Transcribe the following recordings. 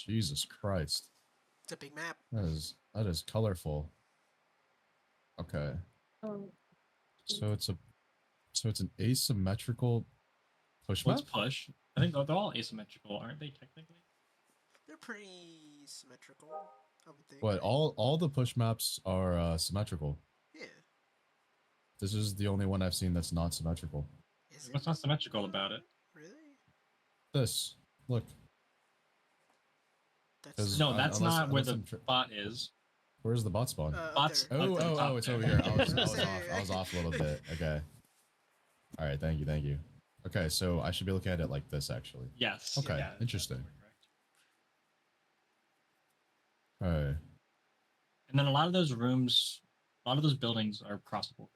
Jesus Christ. It's a big map. That is colorful. Okay. So it's an asymmetrical push Well, map? it's push. I think they're all asymmetrical, aren't they, technically? They're pretty symmetrical, I would think. But all the push maps are symmetrical. Yeah. This is the only one I've seen that's not symmetrical. Is What's it? not symmetrical about it? Really? This. Look. That's No, that's not where the I'm bot is. Where's the bot spawn? Bots. Oh, it's over here. I was Say- off a little bit. Okay. All right, thank you. Okay, so I should be looking at it like this, actually. Yes. Okay, Yeah, interesting. All right. And then a lot of those rooms, a lot of those buildings are crossable.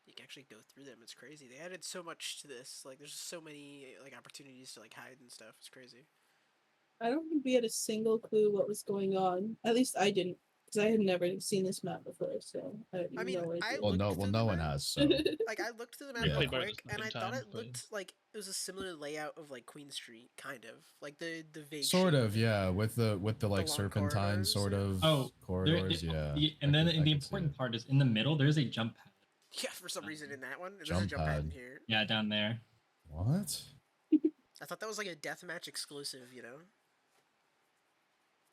You can actually go through them. It's crazy. They added so much to this. Like, there's so many like opportunities to like hide and stuff. It's crazy. I don't think we had a single clue what was going on. At least I didn't, because I had never seen this map before. So I mean, no idea. Well, no one has. So Like, I looked through the map Yeah. real Played quick, and I thought times, it looked like it was a similar layout of like Queen Street, kind of like the vague. sort shape of, yeah, with the like long serpentine corridors, sort yeah. of corridors, yeah. And then I the can see important it. part is in the middle. There's a jump pad. Yeah, for some reason in that one, there's a Jump jump pad in pad. here. Yeah, down there. What? I thought that was like a deathmatch exclusive, you know?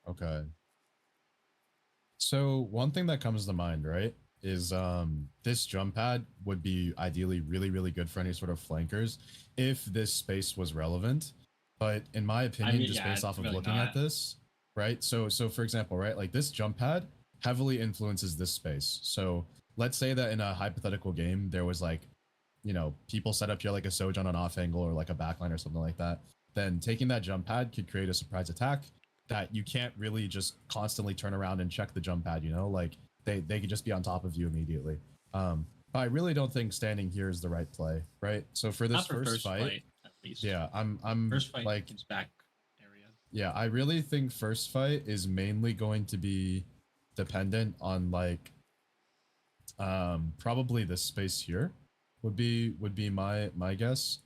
Okay. So one thing that comes to mind, right, is this jump pad would be ideally really good for any sort of flankers if this space was relevant. But in my opinion, just based off of really looking at this, right? So for example, right, like this jump pad heavily influences this space. So let's say that in a hypothetical game, there was like, you know, people set up here like a Sojourn on an off angle or like a backline or something like that. Then taking that jump pad could create a surprise attack that you can't really just constantly turn around and check the jump pad, you know, like they could just be on top of you immediately. But I really don't think standing here is the right play, right? So for this first fight, at least. yeah, I'm First fight like, is back area. yeah, I really think first fight is mainly going to be dependent on like probably this space here would be my guess.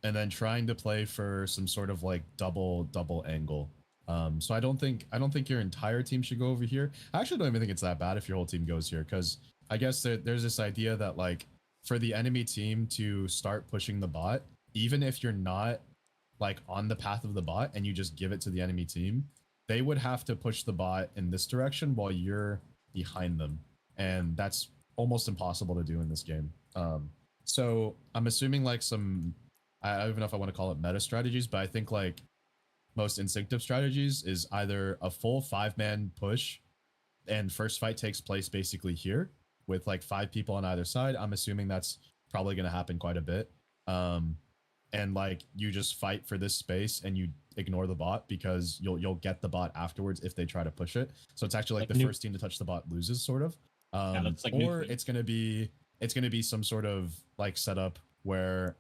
And then trying to play for some sort of like double angle. So I don't think your entire team should go over here. I actually don't even think it's that bad if your whole team goes here, because I guess there's this idea that like for the enemy team to start pushing the bot, even if you're not like on the path of the bot and you just give it to the enemy team, they would have to push the bot in this direction while you're behind them, and that's almost impossible to do in this game. So I'm assuming like some, I don't even know if I want to call it meta strategies, but I think like most instinctive strategies is either a full 5-man push and first fight takes place basically here with like 5 people on either side. I'm assuming that's probably going to happen quite a bit. And like you just fight for this space and you ignore the bot because you'll get the bot afterwards if they try to push it. So it's actually like the first team to touch the bot loses, sort of. Like or it's gonna be some sort of like setup where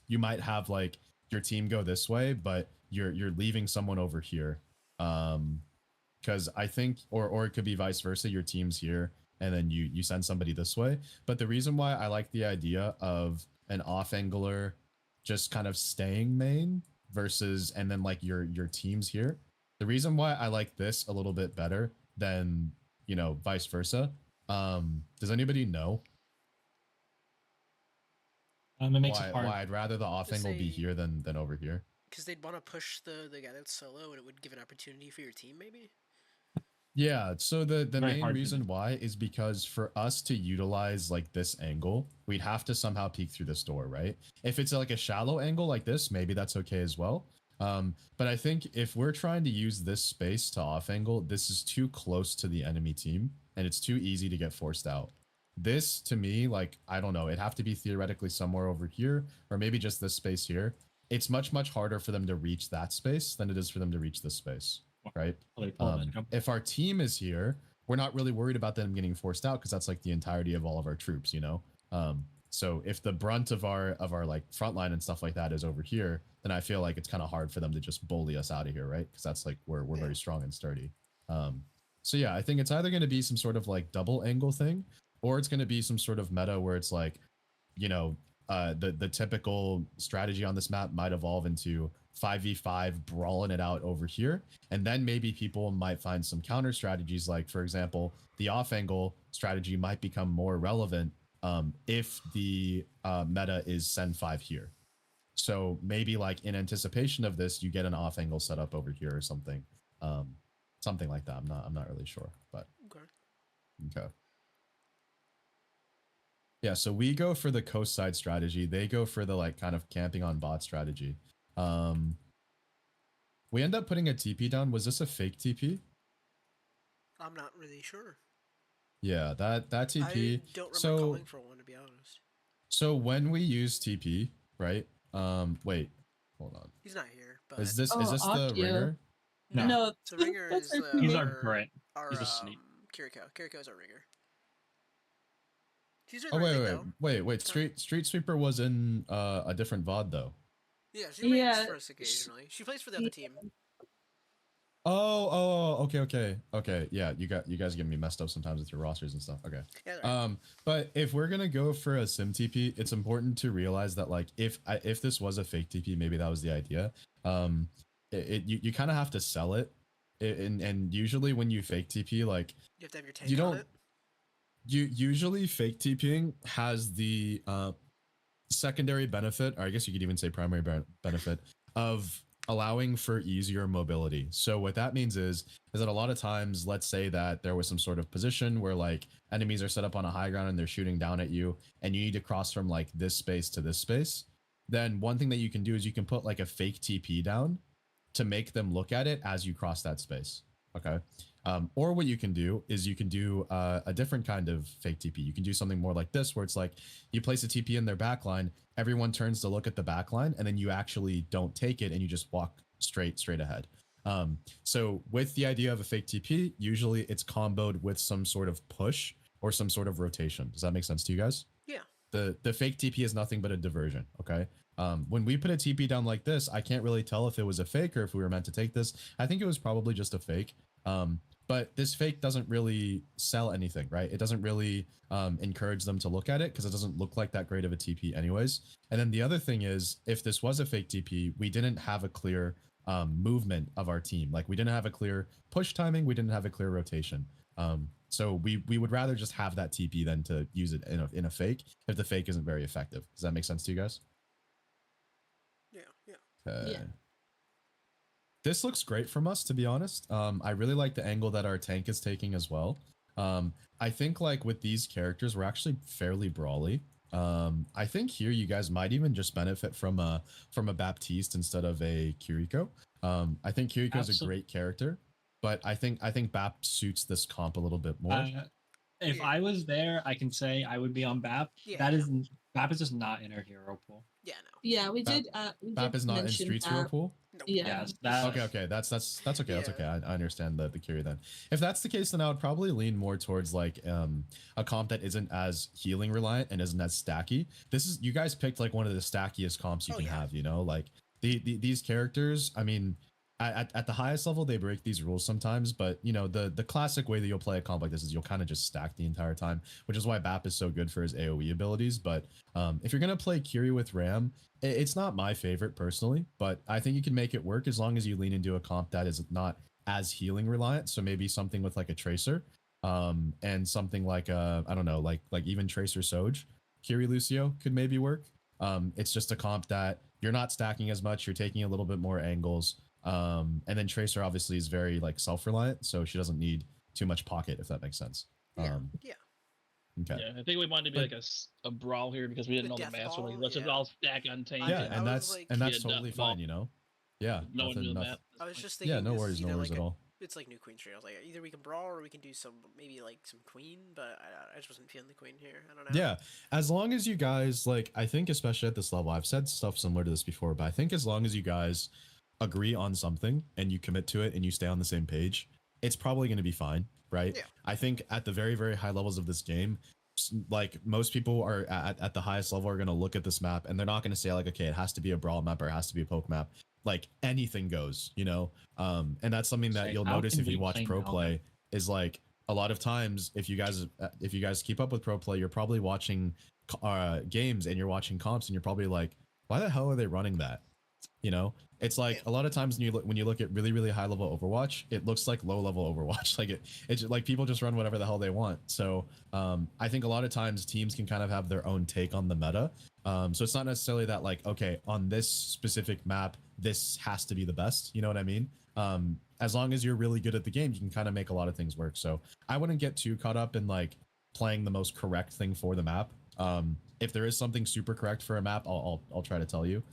you might have like your team go this way, but you're leaving someone over here. Because I think, or it could be vice versa. Your team's here, and then you send somebody this way. But the reason why I like the idea of an off angler just kind of staying main versus, and then like your team's here. The reason why I like this a little bit better than, you know, vice versa. Does anybody know? It makes it hard. Why I'd rather the off angle be here than over here. Because they'd want to push the guy that's solo, and it would give an opportunity for your team, maybe? Yeah, so the Very main hard to reason why is because for us to utilize like this angle, we'd have to somehow peek through this door, right? If it's like a shallow angle like this, maybe that's okay as well. But I think if we're trying to use this space to off angle, this is too close to the enemy team and it's too easy to get forced out. This to me, like, I don't know, it'd have to be theoretically somewhere over here or maybe just this space here. It's much harder for them to reach that space than it is for them to reach this space. Right? If our team is here, we're not really worried about them getting forced out because that's like the entirety of all of our troops, you know? So if the brunt of our like front line and stuff like that is over here, then I feel like it's kind of hard for them to just bully us out of here, right? Because that's like we're very strong and sturdy. So yeah, I think it's either going to be some sort of like double angle thing, or it's going to be some sort of meta where it's like, you know, the typical strategy on this map might evolve into 5v5 brawling it out over here, and then maybe people might find some counter strategies, like for example the off angle strategy might become more relevant if the meta is send 5 here. So maybe like in anticipation of this, you get an off angle set up over here or something, something like that. I'm not really sure, but okay. Yeah, so we go for the coast side strategy. They go for the like kind of camping on bot strategy. We end up putting a TP down. Was this a fake TP? I'm not really sure. Yeah, that TP. I don't remember calling for one, to be honest. So when we use TP, right? Wait, hold on. He's not here, but Is this the Akio. ringer? No. the ringer that's is her He's teammate. our Brett. our He's a sneak. Kiriko. Kiriko's our ringer. She's doing Oh the right thing, though. wait. Street Sweeper was in a different VOD though. Yeah, she plays Yeah, for us occasionally. She plays for the other team. Okay. Yeah, you guys get me messed up sometimes with your rosters and stuff. Okay. Yeah, right. But if we're gonna go for a sim TP, it's important to realize that like if this was a fake TP, maybe that was the idea. You kind of have to sell it, and usually when you fake TP, like You have to have your tank you on don't. it. You usually fake TPing has the secondary benefit, or I guess you could even say primary benefit of allowing for easier mobility. So what that means is that a lot of times, let's say that there was some sort of position where like enemies are set up on a high ground and they're shooting down at you, and you need to cross from like this space to this space. Then one thing that you can do is you can put like a fake TP down to make them look at it as you cross that space. Okay. Or what you can do is you can do a different kind of fake TP. You can do something more like this, where it's like you place a TP in their backline, everyone turns to look at the backline, and then you actually don't take it and you just walk straight ahead. So with the idea of a fake TP, usually it's comboed with some sort of push or some sort of rotation. Does that make sense to you guys? Yeah. The fake TP is nothing but a diversion. Okay. When we put a TP down like this, I can't really tell if it was a fake or if we were meant to take this. I think it was probably just a fake. But this fake doesn't really sell anything, right? It doesn't really encourage them to look at it because it doesn't look like that great of a TP anyways. And then the other thing is, if this was a fake TP, we didn't have a clear movement of our team. Like we didn't have a clear push timing. We didn't have a clear rotation. So we would rather just have that TP than to use it in a fake if the fake isn't very effective. Does that make sense to you guys? Yeah. Yeah. This looks great from us, to be honest. I really like the angle that our tank is taking as well. I think like with these characters, we're actually fairly brawly. I think here you guys might even just benefit from a Baptiste instead of a Kiriko. I think Kiriko's a great character, but I think Bap suits this comp a little bit more. If I was there, I can say I would be on Bap. Yeah. Bap is just not in our hero pool. Yeah, no. Yeah, we Bap- did. We Bap did is not in mention Streets that. hero pool. Nope. Yeah. Yes, Okay, that's okay. That's Yeah. okay. I understand the Curie then. If that's the case, then I would probably lean more towards like a comp that isn't as healing reliant and isn't as stacky. You guys picked like one of the stackiest comps you can have, you know, like these characters. I mean, at the highest level, they break these rules sometimes, but you know, the classic way that you'll play a comp like this is you'll kind of just stack the entire time, which is why Bap is so good for his AoE abilities. But if you're gonna play Curie with Ram, it's not my favorite personally, but I think you can make it work as long as you lean into a comp that is not as healing reliant. So maybe something with like a Tracer, and something like I don't know, like even Tracer Soj, Curie Lucio could maybe work. It's just a comp that you're not stacking as much, you're taking a little bit more angles. And then Tracer obviously is very like self-reliant, so she doesn't need too much pocket, if that makes sense. Yeah. Okay. Yeah, I think we wanted to be like a brawl here because we didn't know the death map. So ball, like, let's just yeah. all stack on tank. Yeah, I and was that's like- Yeah, totally death ball. fine, you know. Yeah, No one knew the nothing. map. I was just thinking. Yeah, no this worries, is no either worries like at all. It's like New Queen Street. I was like, either we can brawl or we can do some maybe like some Queen, but I just wasn't feeling the Queen here. I don't know. Yeah, as long as you guys like, I think especially at this level, I've said stuff similar to this before, but I think as long as you guys agree on something and you commit to it and you stay on the same page, it's probably going to be fine, right? Yeah. I think at the very, very high levels of this game, like most people are at the highest level are going to look at this map and they're not going to say like, okay, it has to be a brawl map or it has to be a poke map. Like anything goes, you know? And that's something that you'll notice if you watch pro play is like a lot of times if you guys keep up with pro play, you're probably watching games and you're watching comps and you're probably like, why the hell are they running that? You know, it's like Yeah. a lot of times when you look at really high level Overwatch, it looks like low level Overwatch. Like it's like people just run whatever the hell they want. So I think a lot of times teams can kind of have their own take on the meta. So it's not necessarily that like, okay, on this specific map, this has to be the best. You know what I mean? As long as you're really good at the game, you can kind of make a lot of things work. So I wouldn't get too caught up in like playing the most correct thing for the map. If there is something super correct for a map, I'll try to tell you.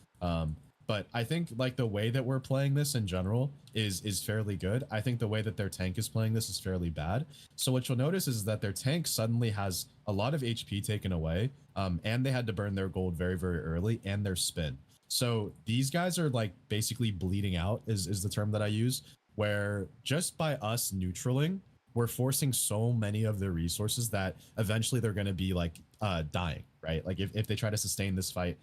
But I think like the way that we're playing this in general is fairly good. I think the way that their tank is playing this is fairly bad. So what you'll notice is that their tank suddenly has a lot of HP taken away, and they had to burn their gold very early and their spin. So these guys are like basically bleeding out is the term that I use, where just by us neutraling, we're forcing so many of their resources that eventually they're going to be like dying, right? Like if they try to sustain this fight,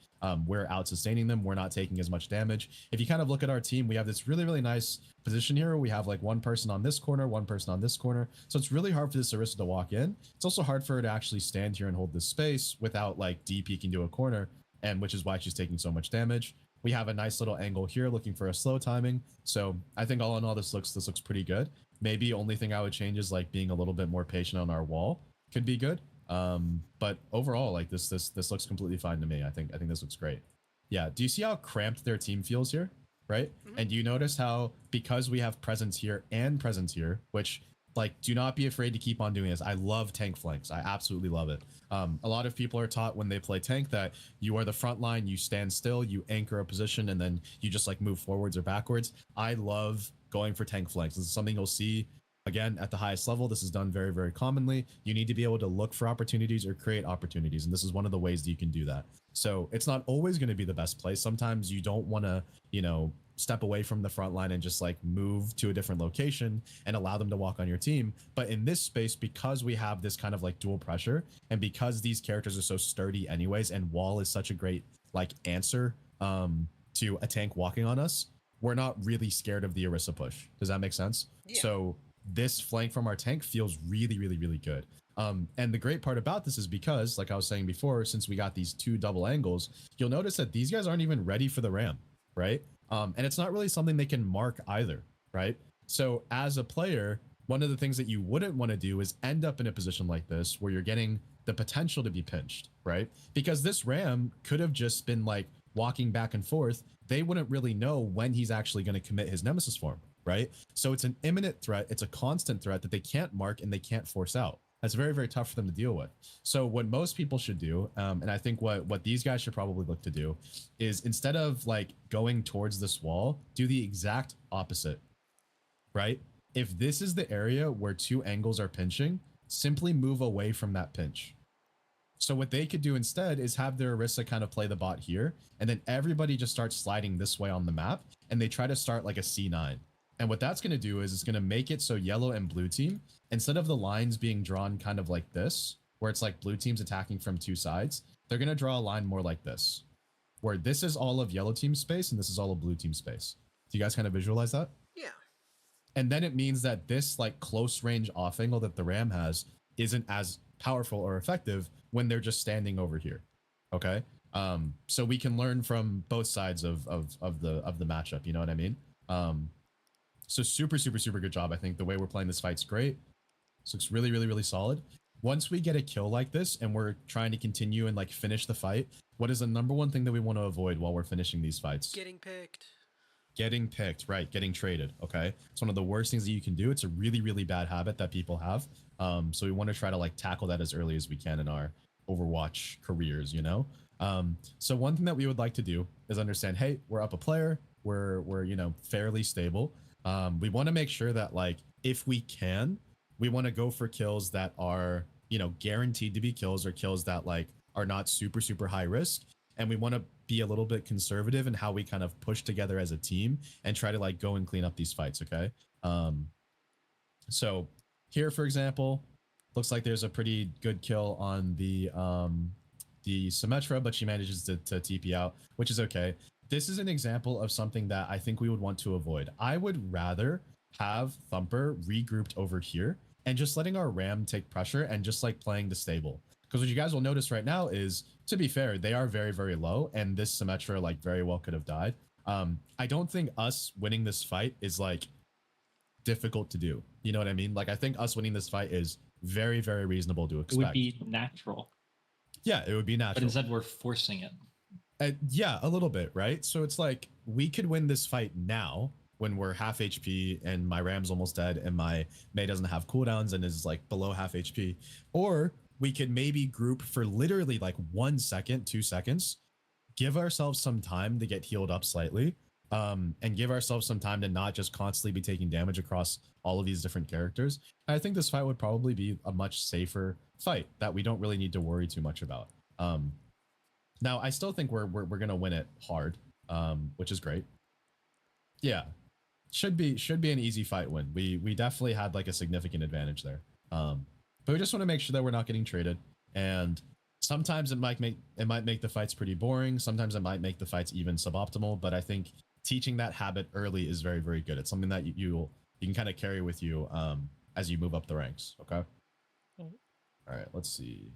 we're out sustaining them. We're not taking as much damage. If you kind of look at our team, we have this really nice position here. We have like one person on this corner, one person on this corner. So it's really hard for this Orisa to walk in. It's also hard for her to actually stand here and hold this space without like peeking to a corner, and which is why she's taking so much damage. We have a nice little angle here looking for a slow timing. So I think all in all, this looks pretty good. Maybe only thing I would change is like being a little bit more patient on our wall could be good. But overall, like this looks completely fine to me. I think this looks great. Yeah. Do you see how cramped their team feels here? Right. Mhm. And do you notice how, because we have presence here and presence here, which like, do not be afraid to keep on doing this. I love tank flanks. I absolutely love it. A lot of people are taught when they play tank that you are the front line, you stand still, you anchor a position, and then you just like move forwards or backwards. I love going for tank flanks. This is something you'll see again at the highest level. This is done very commonly. You need to be able to look for opportunities or create opportunities, and this is one of the ways that you can do that. So it's not always going to be the best play. Sometimes you don't want to, you know, step away from the front line and just like move to a different location and allow them to walk on your team. But in this space, because we have this kind of like dual pressure, and because these characters are so sturdy anyways, and wall is such a great like answer to a tank walking on us, we're not really scared of the Orisa push. Does that make sense? Yeah. So this flank from our tank feels really good. And the great part about this is because, like I was saying before, since we got these two double angles, you'll notice that these guys aren't even ready for the ram, right? And it's not really something they can mark either, right? So as a player, one of the things that you wouldn't want to do is end up in a position like this where you're getting the potential to be pinched, right? Because this ram could have just been like walking back and forth. They wouldn't really know when he's actually going to commit his nemesis form, right? So it's an imminent threat. It's a constant threat that they can't mark and they can't force out. That's very tough for them to deal with. So what most people should do, and I think what these guys should probably look to do, is instead of like going towards this wall, do the exact opposite, right? If this is the area where two angles are pinching, simply move away from that pinch. So what they could do instead is have their Orisa kind of play the bot here, and then everybody just starts sliding this way on the map, and they try to start like a C9. And what that's going to do is it's going to make it so yellow and blue team, instead of the lines being drawn kind of like this, where it's like blue team's attacking from two sides, they're going to draw a line more like this, where this is all of yellow team space and this is all of blue team space. Do you guys kind of visualize that? Yeah. And then it means that this like close range off angle that the ram has isn't as powerful or effective when they're just standing over here. Okay. So we can learn from both sides of the matchup. You know what I mean? So super good job. I think the way we're playing this fight's great. This looks really solid. Once we get a kill like this and we're trying to continue and like finish the fight, what is the number one thing that we want to avoid while we're finishing these fights? Getting picked. Getting picked, right? Getting traded. Okay. It's one of the worst things that you can do. It's a really bad habit that people have. So we want to try to like tackle that as early as we can in our Overwatch careers, you know? So one thing that we would like to do is understand, hey, we're up a player. We're you know, fairly stable. We want to make sure that like, if we can, we want to go for kills that are, you know, guaranteed to be kills, or kills that like are not super high risk. And we want to be a little bit conservative in how we kind of push together as a team and try to like go and clean up these fights. Okay. So here, for example, looks like there's a pretty good kill on the Symmetra, but she manages to TP out, which is okay. This is an example of something that I think we would want to avoid. I would rather have Thumper regrouped over here and just letting our Ram take pressure and just like playing the stable. Because what you guys will notice right now is, to be fair, they are very, very low, and this Symmetra like very well could have died. I don't think us winning this fight is like difficult to do. You know what I mean? Like I think us winning this fight is very, very reasonable to expect. It would be natural. Yeah, it would be natural. But instead we're forcing it. Yeah, a little bit, right? So it's like we could win this fight now when we're half HP and my Ram's almost dead and my Mei doesn't have cooldowns and is like below half HP. Or we could maybe group for literally like 1 second, 2 seconds, give ourselves some time to get healed up slightly, and give ourselves some time to not just constantly be taking damage across all of these different characters. I think this fight would probably be a much safer fight that we don't really need to worry too much about. Now, I still think we're gonna win it hard, which is great. Yeah, should be an easy fight win. We definitely had like a significant advantage there. But we just want to make sure that we're not getting traded. And sometimes it might make the fights pretty boring. Sometimes it might make the fights even suboptimal. But I think teaching that habit early is very, very good. It's something that you can kind of carry with you as you move up the ranks. Okay. All right. Let's see.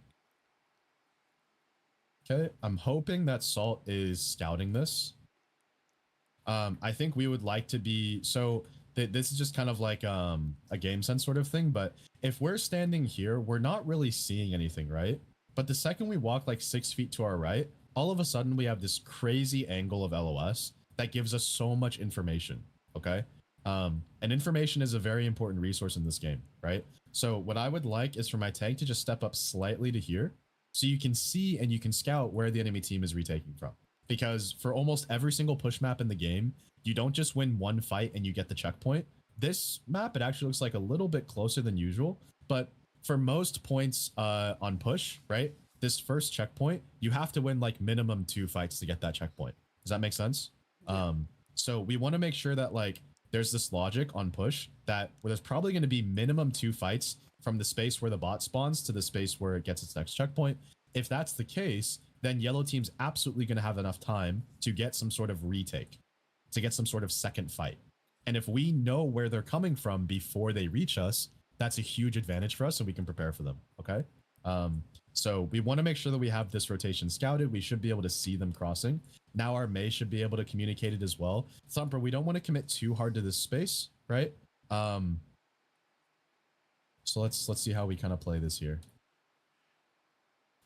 Okay, I'm hoping that Salt is scouting this. I think we would like to be, so this is just kind of like a game sense sort of thing, but if we're standing here, we're not really seeing anything, right? But the second we walk like 6 feet to our right, all of a sudden we have this crazy angle of LOS that gives us so much information, okay? And information is a very important resource in this game, right? So what I would like is for my tank to just step up slightly to here, so you can see and you can scout where the enemy team is retaking from. Because for almost every single push map in the game, you don't just win one fight and you get the checkpoint. This map, it actually looks like a little bit closer than usual. But for most points on push, right, this first checkpoint, you have to win like minimum 2 fights to get that checkpoint. Does that make sense? Yeah. So we want to make sure that like there's this logic on push that where there's probably going to be minimum 2 fights from the space where the bot spawns to the space where it gets its next checkpoint. If that's the case, then yellow team's absolutely going to have enough time to get some sort of retake, to get some sort of second fight. And if we know where they're coming from before they reach us, that's a huge advantage for us and we can prepare for them, okay? So we want to make sure that we have this rotation scouted. We should be able to see them crossing. Now our Mei should be able to communicate it as well. Thumper, we don't want to commit too hard to this space, right? So let's see how we kind of play this here.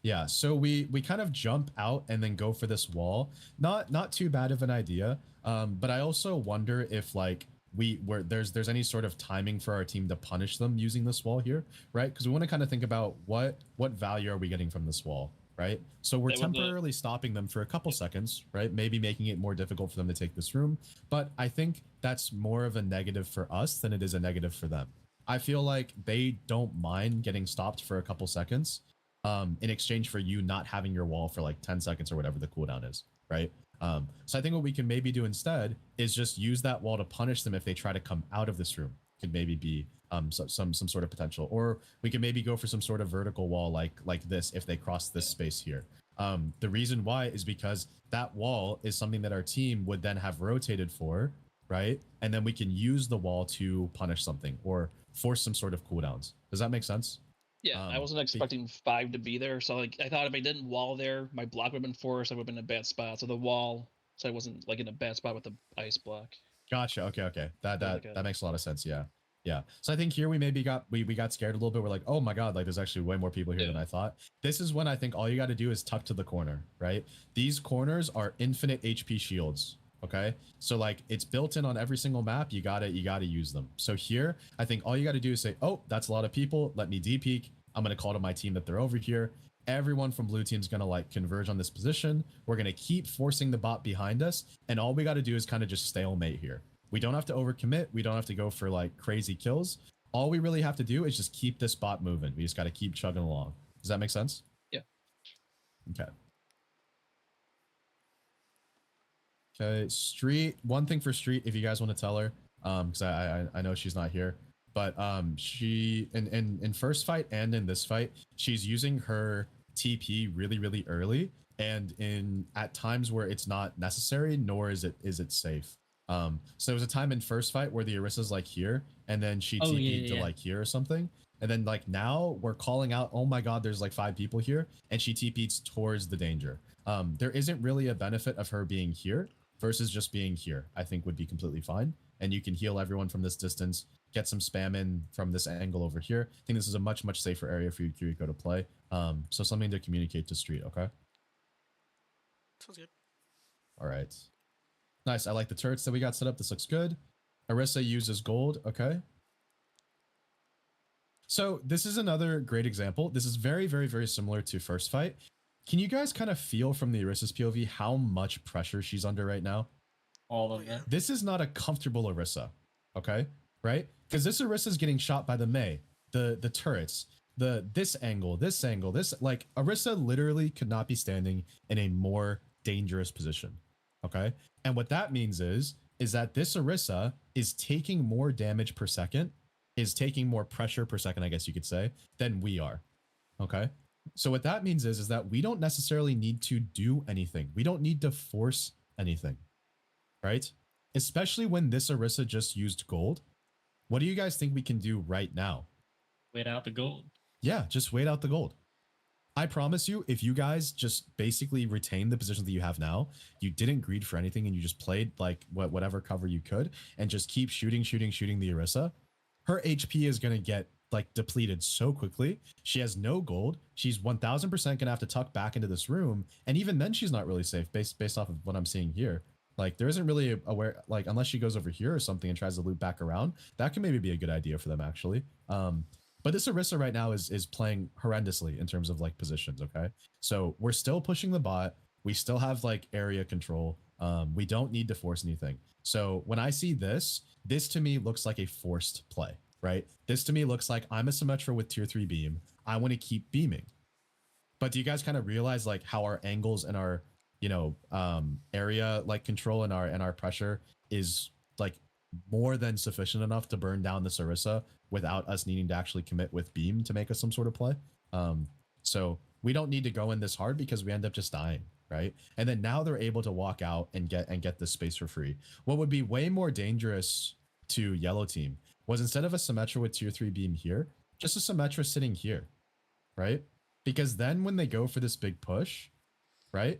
Yeah, so we kind of jump out and then go for this wall. Not too bad of an idea, but I also wonder if like there's any sort of timing for our team to punish them using this wall here, right? Because we want to kind of think about what value are we getting from this wall, right? So we're temporarily stopping them for a couple seconds, right? Maybe making it more difficult for them to take this room, but I think that's more of a negative for us than it is a negative for them. I feel like they don't mind getting stopped for a couple seconds in exchange for you not having your wall for like 10 seconds or whatever the cooldown is, right? So I think what we can maybe do instead is just use that wall to punish them if they try to come out of this room. Could maybe be some sort of potential, or we can maybe go for some sort of vertical wall like this if they cross this space here. The reason why is because that wall is something that our team would then have rotated for, right? And then we can use the wall to punish something or force some sort of cooldowns. Does that make sense? Yeah, I wasn't expecting 5 to be there, so like I thought if I didn't wall there, my block would have been forced. I would have been in a bad spot. So the wall, so I wasn't like in a bad spot with the ice block. Gotcha. Okay. That makes a lot of sense. Yeah. So I think here we got scared a little bit. We're like, oh my god, like there's actually way more people here than I thought. This is when I think all you got to do is tuck to the corner, right? These corners are infinite HP shields. Okay, so like it's built in on every single map. You gotta use them. So here, I think all you gotta do is say, oh, that's a lot of people. Let me D-peek. I'm gonna call to my team that they're over here. Everyone from blue team's gonna like converge on this position. We're gonna keep forcing the bot behind us, and all we gotta do is kind of just stalemate here. We don't have to overcommit. We don't have to go for like crazy kills. All we really have to do is just keep this bot moving. We just gotta keep chugging along. Does that make sense? Yeah. Okay. Okay, Street, one thing for Street, if you guys want to tell her, because I know she's not here, but she in first fight and in this fight, she's using her TP really early, and at times where it's not necessary, nor is it safe. So there was a time in first fight where the Orissa's like here, and then she TP'd to like here or something, And then like now we're calling out, oh my god, there's like 5 people here, and she TP'd towards the danger. There isn't really a benefit of her being here versus just being here. I think would be completely fine. And you can heal everyone from this distance, get some spam in from this angle over here. I think this is a much, much safer area for you, Kiriko, to play. So something to communicate to Street, okay? Sounds good. All right. Nice. I like the turrets that we got set up. This looks good. Orisa uses gold. Okay. So this is another great example. This is very, very, very similar to first fight. Can you guys kind of feel from the Orisa's POV how much pressure she's under right now? All of it. This is not a comfortable Orisa. Okay. Right? Because this Orisa is getting shot by the Mei, the turrets, this angle, this like Orisa literally could not be standing in a more dangerous position. Okay. And what that means is that this Orisa is taking more damage per second, is taking more pressure per second, I guess you could say, than we are. Okay. So what that means is that we don't necessarily need to do anything. We don't need to force anything. Right? Especially when this Orisa just used gold. What do you guys think we can do right now? Wait out the gold. Yeah, just wait out the gold. I promise you, if you guys just basically retain the position that you have now, you didn't greed for anything and you just played like whatever cover you could and just keep shooting the Orisa, her HP is going to get like depleted so quickly. She has no gold. She's 1000% going to have to tuck back into this room. And even then she's not really safe based off of what I'm seeing here. Like there isn't really like unless she goes over here or something and tries to loop back around, that can maybe be a good idea for them actually. But this Orisa right now is playing horrendously in terms of like positions, okay? So we're still pushing the bot. We still have like area control. We don't need to force anything. So when I see this to me looks like a forced play, right? This to me looks like I'm a Symmetra with tier 3 beam. I want to keep beaming. But do you guys kind of realize like how our angles and our, you know, area like control and our pressure is like more than sufficient enough to burn down the Orisa without us needing to actually commit with beam to make us some sort of play. So we don't need to go in this hard because we end up just dying, right? And then now they're able to walk out and get this space for free. What would be way more dangerous to yellow team was instead of a Symmetra with tier 3 beam here, just a Symmetra sitting here, right? Because then when they go for this big push, right?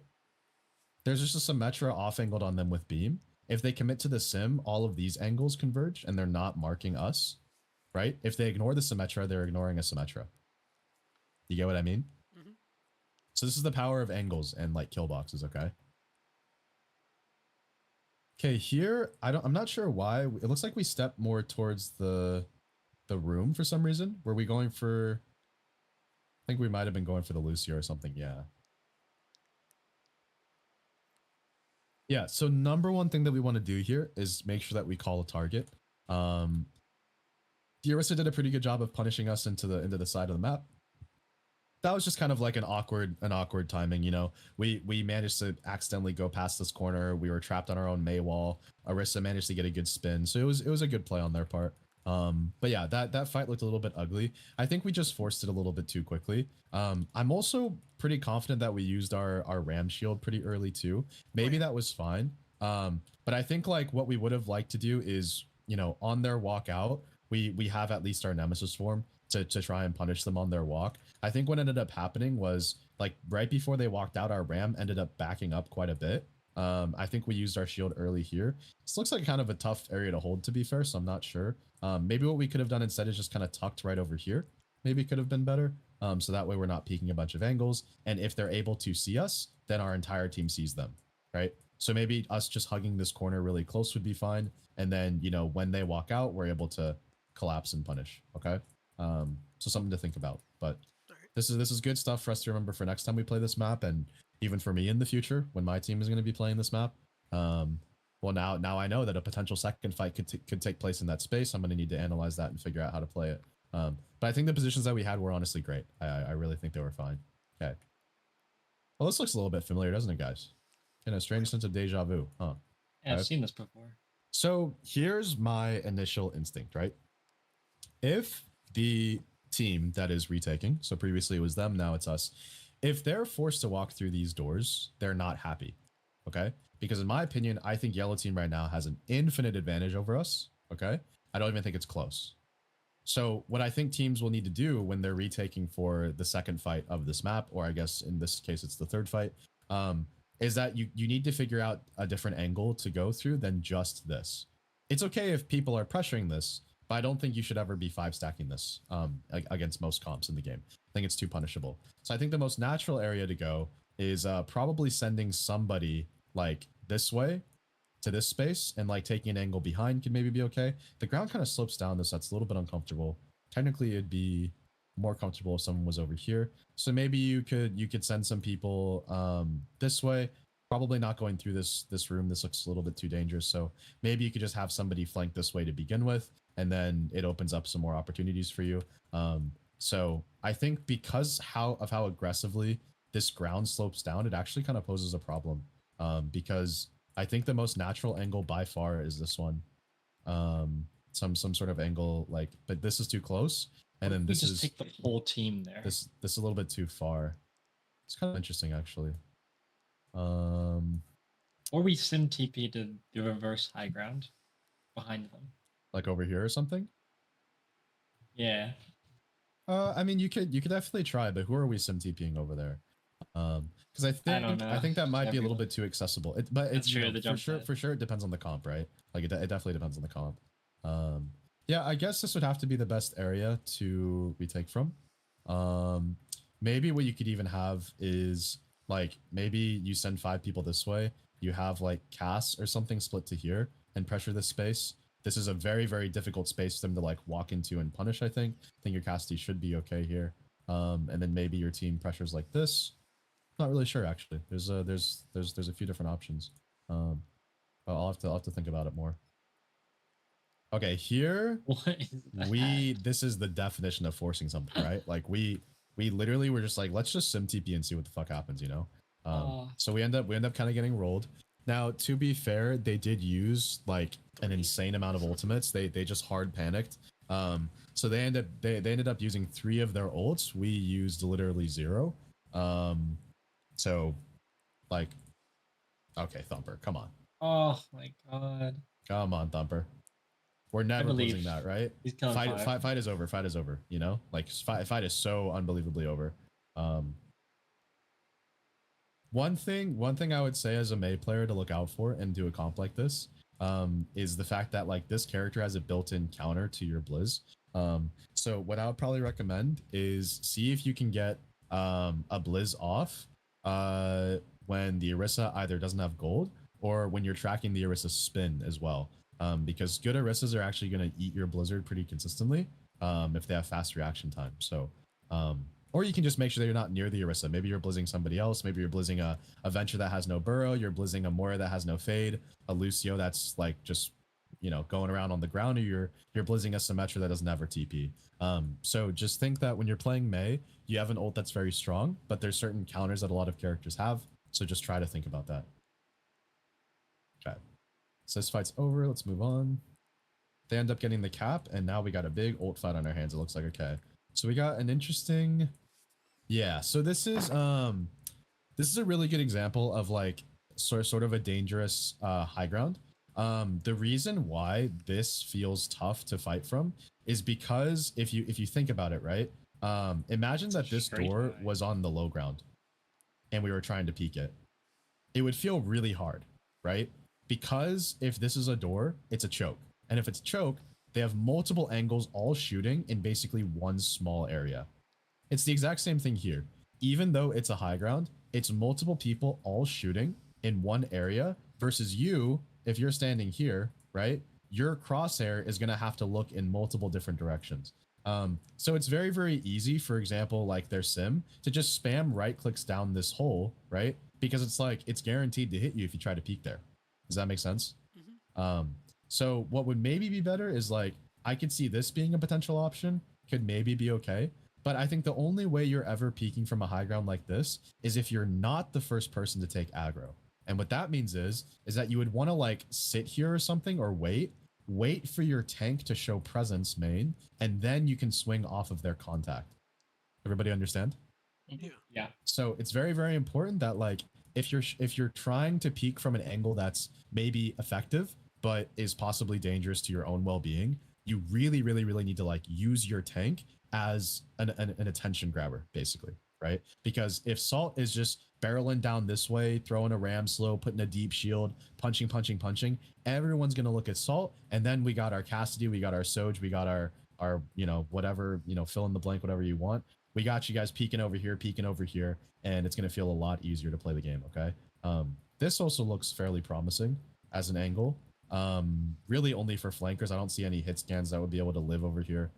There's just a Symmetra off-angled on them with beam. If they commit to the sim, all of these angles converge and they're not marking us, right? If they ignore the Symmetra, they're ignoring a Symmetra. You get what I mean? Mm-hmm. So this is the power of angles and like kill boxes, okay? Okay, here, I'm not sure why. It looks like we step more towards the room for some reason. Were we going for, I think we might have been going for the Lucio or something, yeah. Yeah, so number one thing that we want to do here is make sure that we call a target. The Orisa did a pretty good job of punishing us into the side of the map. That was just kind of like an awkward timing, you know. We managed to accidentally go past this corner. We were trapped on our own Mei wall. Orisa managed to get a good spin, so it was a good play on their part. But yeah, that fight looked a little bit ugly. I think we just forced it a little bit too quickly. I'm also pretty confident that we used our ram shield pretty early too. Maybe that was fine. But I think like what we would have liked to do is, you know, on their walk out, we have at least our nemesis form to try and punish them on their walk. I think what ended up happening was like right before they walked out, our ram ended up backing up quite a bit. I think we used our shield early here. This looks like kind of a tough area to hold, to be fair, so I'm not sure. Maybe what we could have done instead is just kind of tucked right over here. Maybe could have been better. So that way we're not peeking a bunch of angles. And if they're able to see us, then our entire team sees them, right? So maybe us just hugging this corner really close would be fine. And then, you know, when they walk out, we're able to collapse and punish, okay? So something to think about. But this is good stuff for us to remember for next time we play this map, and even for me in the future when my team is going to be playing this map. Well, now I know that a potential second fight could take place in that space. I'm going to need to analyze that and figure out how to play it. But I think the positions that we had were honestly great. I really think they were fine. Okay. Well, this looks a little bit familiar, doesn't it, guys? In a strange sense of deja vu, huh? Yeah, I've seen this before. So here's my initial instinct, right? If the team that is retaking, so previously it was them, now it's us, if they're forced to walk through these doors, they're not happy, okay? Because in my opinion, I think yellow team right now has an infinite advantage over us, okay? I don't even think it's close. So what I think teams will need to do when they're retaking for the second fight of this map, or I guess in this case it's the third fight, is that you need to figure out a different angle to go through than just this. It's okay if people are pressuring this, but I don't think you should ever be 5-stacking this against most comps in the game. I think it's too punishable. So I think the most natural area to go is probably sending somebody like this way to this space, and like taking an angle behind could maybe be okay. The ground kind of slopes down this, that's a little bit uncomfortable. Technically it'd be more comfortable if someone was over here. So maybe you could send some people this way, probably not going through this room. This looks a little bit too dangerous. So maybe you could just have somebody flank this way to begin with, and then it opens up some more opportunities for you. So I think because how aggressively this ground slopes down, it actually kind of poses a problem, because I think the most natural angle by far is this one. Some sort of angle, like, but this is too close, and then this just is take the whole team there. this is a little bit too far. It's kind of interesting actually. Or we sim TP to the reverse high ground behind them. Like over here or something. Yeah. I mean, you could definitely try, but who are we sim TPing over there? Because I think that might be a little bit too accessible. But it's true, for sure it depends on the comp, right? Like it definitely depends on the comp. Yeah, I guess this would have to be the best area to retake from. Maybe what you could even have is like maybe you send 5 people this way. You have like Cass or something split to here and pressure this space. This is a very, very difficult space for them to like walk into and punish. I think your Cassidy should be okay here. And then maybe your team pressures like this. Not really sure actually. There's a few different options. I'll have to think about it more. Okay, here this is the definition of forcing something, right? Like we literally were just like, let's just sim TP and see what the fuck happens, you know? So we end up kind of getting rolled. Now, to be fair, they did use like an insane amount of ultimates. They just hard panicked. So they ended up using 3 of their ults. We used literally 0. So like, okay, Thumper, come on. Oh my god. Come on, Thumper. We're never losing that, right? He's killing fight is over. Fight is over. You know, like fight is so unbelievably over. One thing I would say as a Mei player to look out for and do a comp like this, is the fact that like this character has a built-in counter to your Blizz. So what I would probably recommend is see if you can get a Blizz off when the Orisa either doesn't have gold or when you're tracking the Orisa spin as well. Because good Orisas are actually going to eat your Blizzard pretty consistently if they have fast reaction time. So, or you can just make sure that you're not near the Orisa. Maybe you're blizzing somebody else. Maybe you're blizzing a Venture that has no burrow. You're blizzing a Moira that has no fade. A Lucio that's like just, you know, going around on the ground, or you're blizzing a Symmetra that doesn't have her TP. So just think that when you're playing Mei, you have an ult that's very strong, but there's certain counters that a lot of characters have. So just try to think about that. Okay. So this fight's over. Let's move on. They end up getting the cap, and now we got a big ult fight on our hands. It looks like, okay. So we got an interesting, yeah. So this is a really good example of like sort of a dangerous high ground. The reason why this feels tough to fight from is because if you think about it, right? Imagine that this door was on the low ground, and we were trying to peek it. It would feel really hard, right? Because if this is a door, it's a choke. And if it's a choke, they have multiple angles all shooting in basically one small area. It's the exact same thing here. Even though it's a high ground, it's multiple people all shooting in one area versus you, if you're standing here, right? Your crosshair is going to have to look in multiple different directions. So it's very, very easy, for example, like their sim, to just spam right clicks down this hole, right? Because it's like, it's guaranteed to hit you if you try to peek there. Does that make sense? Mm-hmm. So what would maybe be better is like, I could see this being a potential option, could maybe be okay. But I think the only way you're ever peeking from a high ground like this is if you're not the first person to take aggro. And what that means is that you would want to like sit here or something or wait for your tank to show presence main, and then you can swing off of their contact. Everybody understand? Yeah. So it's very, very important that like, if you're trying to peek from an angle that's maybe effective, but is possibly dangerous to your own well-being, you really, really, really need to like use your tank as an attention grabber, basically, right? Because if Salt is just barreling down this way, throwing a ram slow, putting a deep shield, punching, punching, punching, everyone's gonna look at Salt, and then we got our Cassidy, we got our Soj, we got our you know, whatever, you know, fill in the blank, whatever you want. We got you guys peeking over here, and it's gonna feel a lot easier to play the game. Okay. This also looks fairly promising as an angle. Really only for flankers. I don't see any hit scans that would be able to live over here.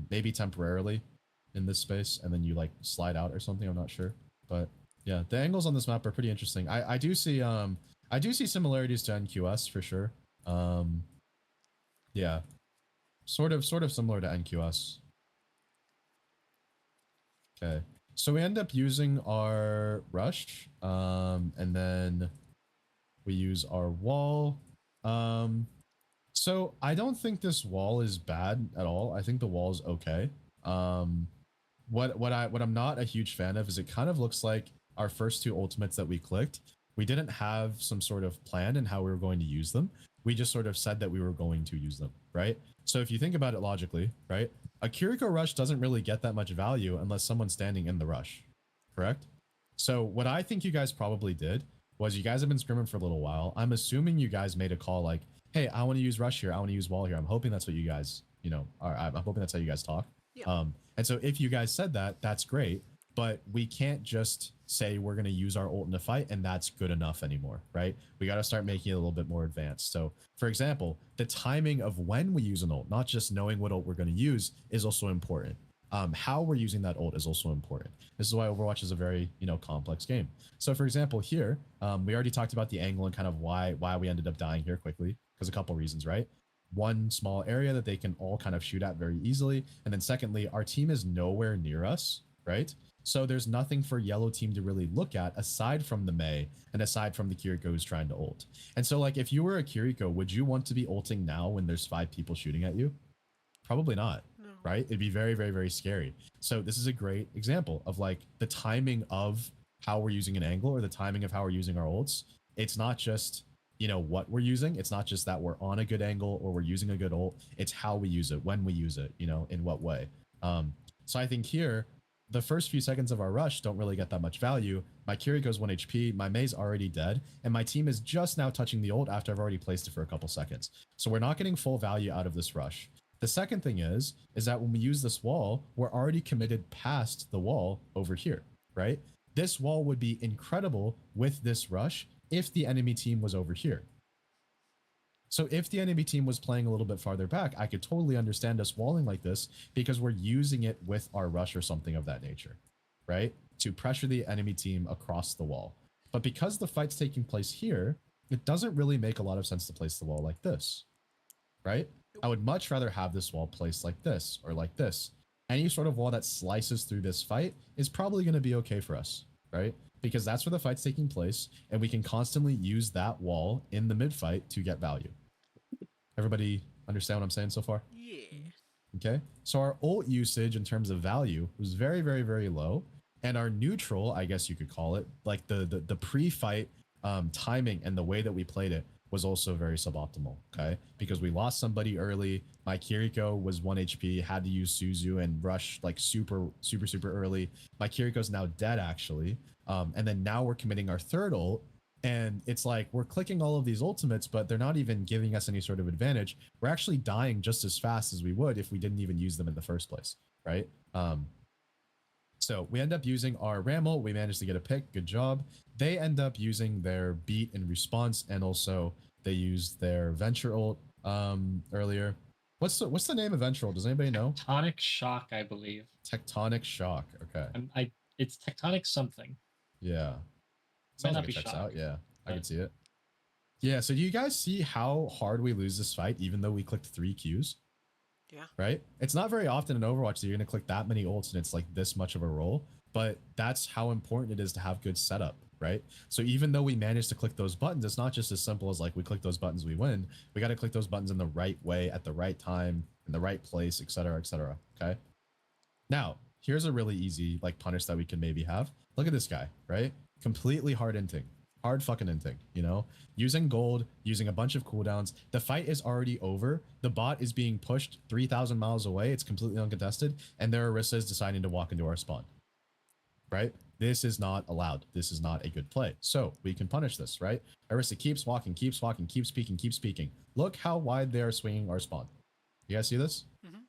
Maybe temporarily in this space, and then you like slide out or something. I'm not sure, but yeah, the angles on this map are pretty interesting. I do see similarities to NQS for sure. Yeah, sort of similar to NQS. Okay, so we end up using our rush, and then we use our wall. So I don't think this wall is bad at all. I think the wall is okay. What I'm not a huge fan of is it kind of looks like our first two ultimates that we clicked. We didn't have some sort of plan in how we were going to use them. We just sort of said that we were going to use them, right? So if you think about it logically, right? A Kiriko rush doesn't really get that much value unless someone's standing in the rush, correct? So what I think you guys probably did was you guys have been scrimming for a little while. I'm assuming you guys made a call like, hey, I want to use rush here. I want to use wall here. I'm hoping that's what you guys, you know, are. I'm hoping that's how you guys talk. Yeah. And so if you guys said that, that's great. But we can't just say we're going to use our ult in a fight and that's good enough anymore, right? We got to start making it a little bit more advanced. So for example, the timing of when we use an ult, not just knowing what ult we're going to use, is also important. How we're using that ult is also important. This is why Overwatch is a very, you know, complex game. So for example, here, we already talked about the angle and kind of why we ended up dying here quickly, because a couple reasons, right? One small area that they can all kind of shoot at very easily. And then secondly, our team is nowhere near us, right? So there's nothing for yellow team to really look at aside from the Mei and aside from the Kiriko who's trying to ult. And so like, if you were a Kiriko, would you want to be ulting now when there's 5 people shooting at you? Probably not. No. Right? It'd be very, very, very scary. So this is a great example of like the timing of how we're using an angle or the timing of how we're using our ults. It's not just, you know, what we're using. It's not just that we're on a good angle or we're using a good ult. It's how we use it, when we use it, you know, in what way. So I think here, the first few seconds of our rush don't really get that much value. My Kiriko's 1 HP, my Mei's already dead, and my team is just now touching the ult after I've already placed it for a couple seconds. So we're not getting full value out of this rush. The second thing is that when we use this wall, we're already committed past the wall over here, right? This wall would be incredible with this rush if the enemy team was over here. So if the enemy team was playing a little bit farther back, I could totally understand us walling like this because we're using it with our rush or something of that nature, right? To pressure the enemy team across the wall. But because the fight's taking place here, it doesn't really make a lot of sense to place the wall like this, right? I would much rather have this wall placed like this or like this. Any sort of wall that slices through this fight is probably going to be okay for us, right? Because that's where the fight's taking place, and we can constantly use that wall in the mid fight to get value. Everybody understand what I'm saying so far? Yeah. Okay, so our ult usage in terms of value was very, very, very low, and our neutral, I guess you could call it, like the pre-fight timing and the way that we played it was also very suboptimal. Okay, because we lost somebody early. My Kiriko was 1 HP, had to use Suzu and rush like super early. My Kiriko's now dead actually, and then now we're committing our third ult. And it's like we're clicking all of these ultimates, but they're not even giving us any sort of advantage. We're actually dying just as fast as we would if we didn't even use them in the first place, right? So we end up using our Ramel. We managed to get a pick. Good job. They end up using their beat in response, and also they used their Venture ult earlier. What's the name of Venture ult? Does anybody know? Tectonic Shock, I believe. Tectonic Shock. Okay. It's Tectonic something. Yeah. Might Sounds not like be it checks shock, out. Yeah, I can but- see it. Yeah, so do you guys see how hard we lose this fight even though we clicked 3 Qs? Yeah. Right? It's not very often in Overwatch that you're going to click that many ults and it's like this much of a roll, but that's how important it is to have good setup, right? So even though we managed to click those buttons, it's not just as simple as like we click those buttons, we win. We got to click those buttons in the right way, at the right time, in the right place, etc., etc. Okay? Now, here's a really easy like punish that we can maybe have. Look at this guy, right? Completely hard inting. hard fucking inting, you know? Using gold, using a bunch of cooldowns. The fight is already over. The bot is being pushed 3,000 miles away. It's completely uncontested. And their Orisa is deciding to walk into our spawn. Right? This is not allowed. This is not a good play. So we can punish this, right? Orisa keeps walking, keeps peeking, keeps peeking. Look how wide they are swinging our spawn. You guys see this? Mm-hmm.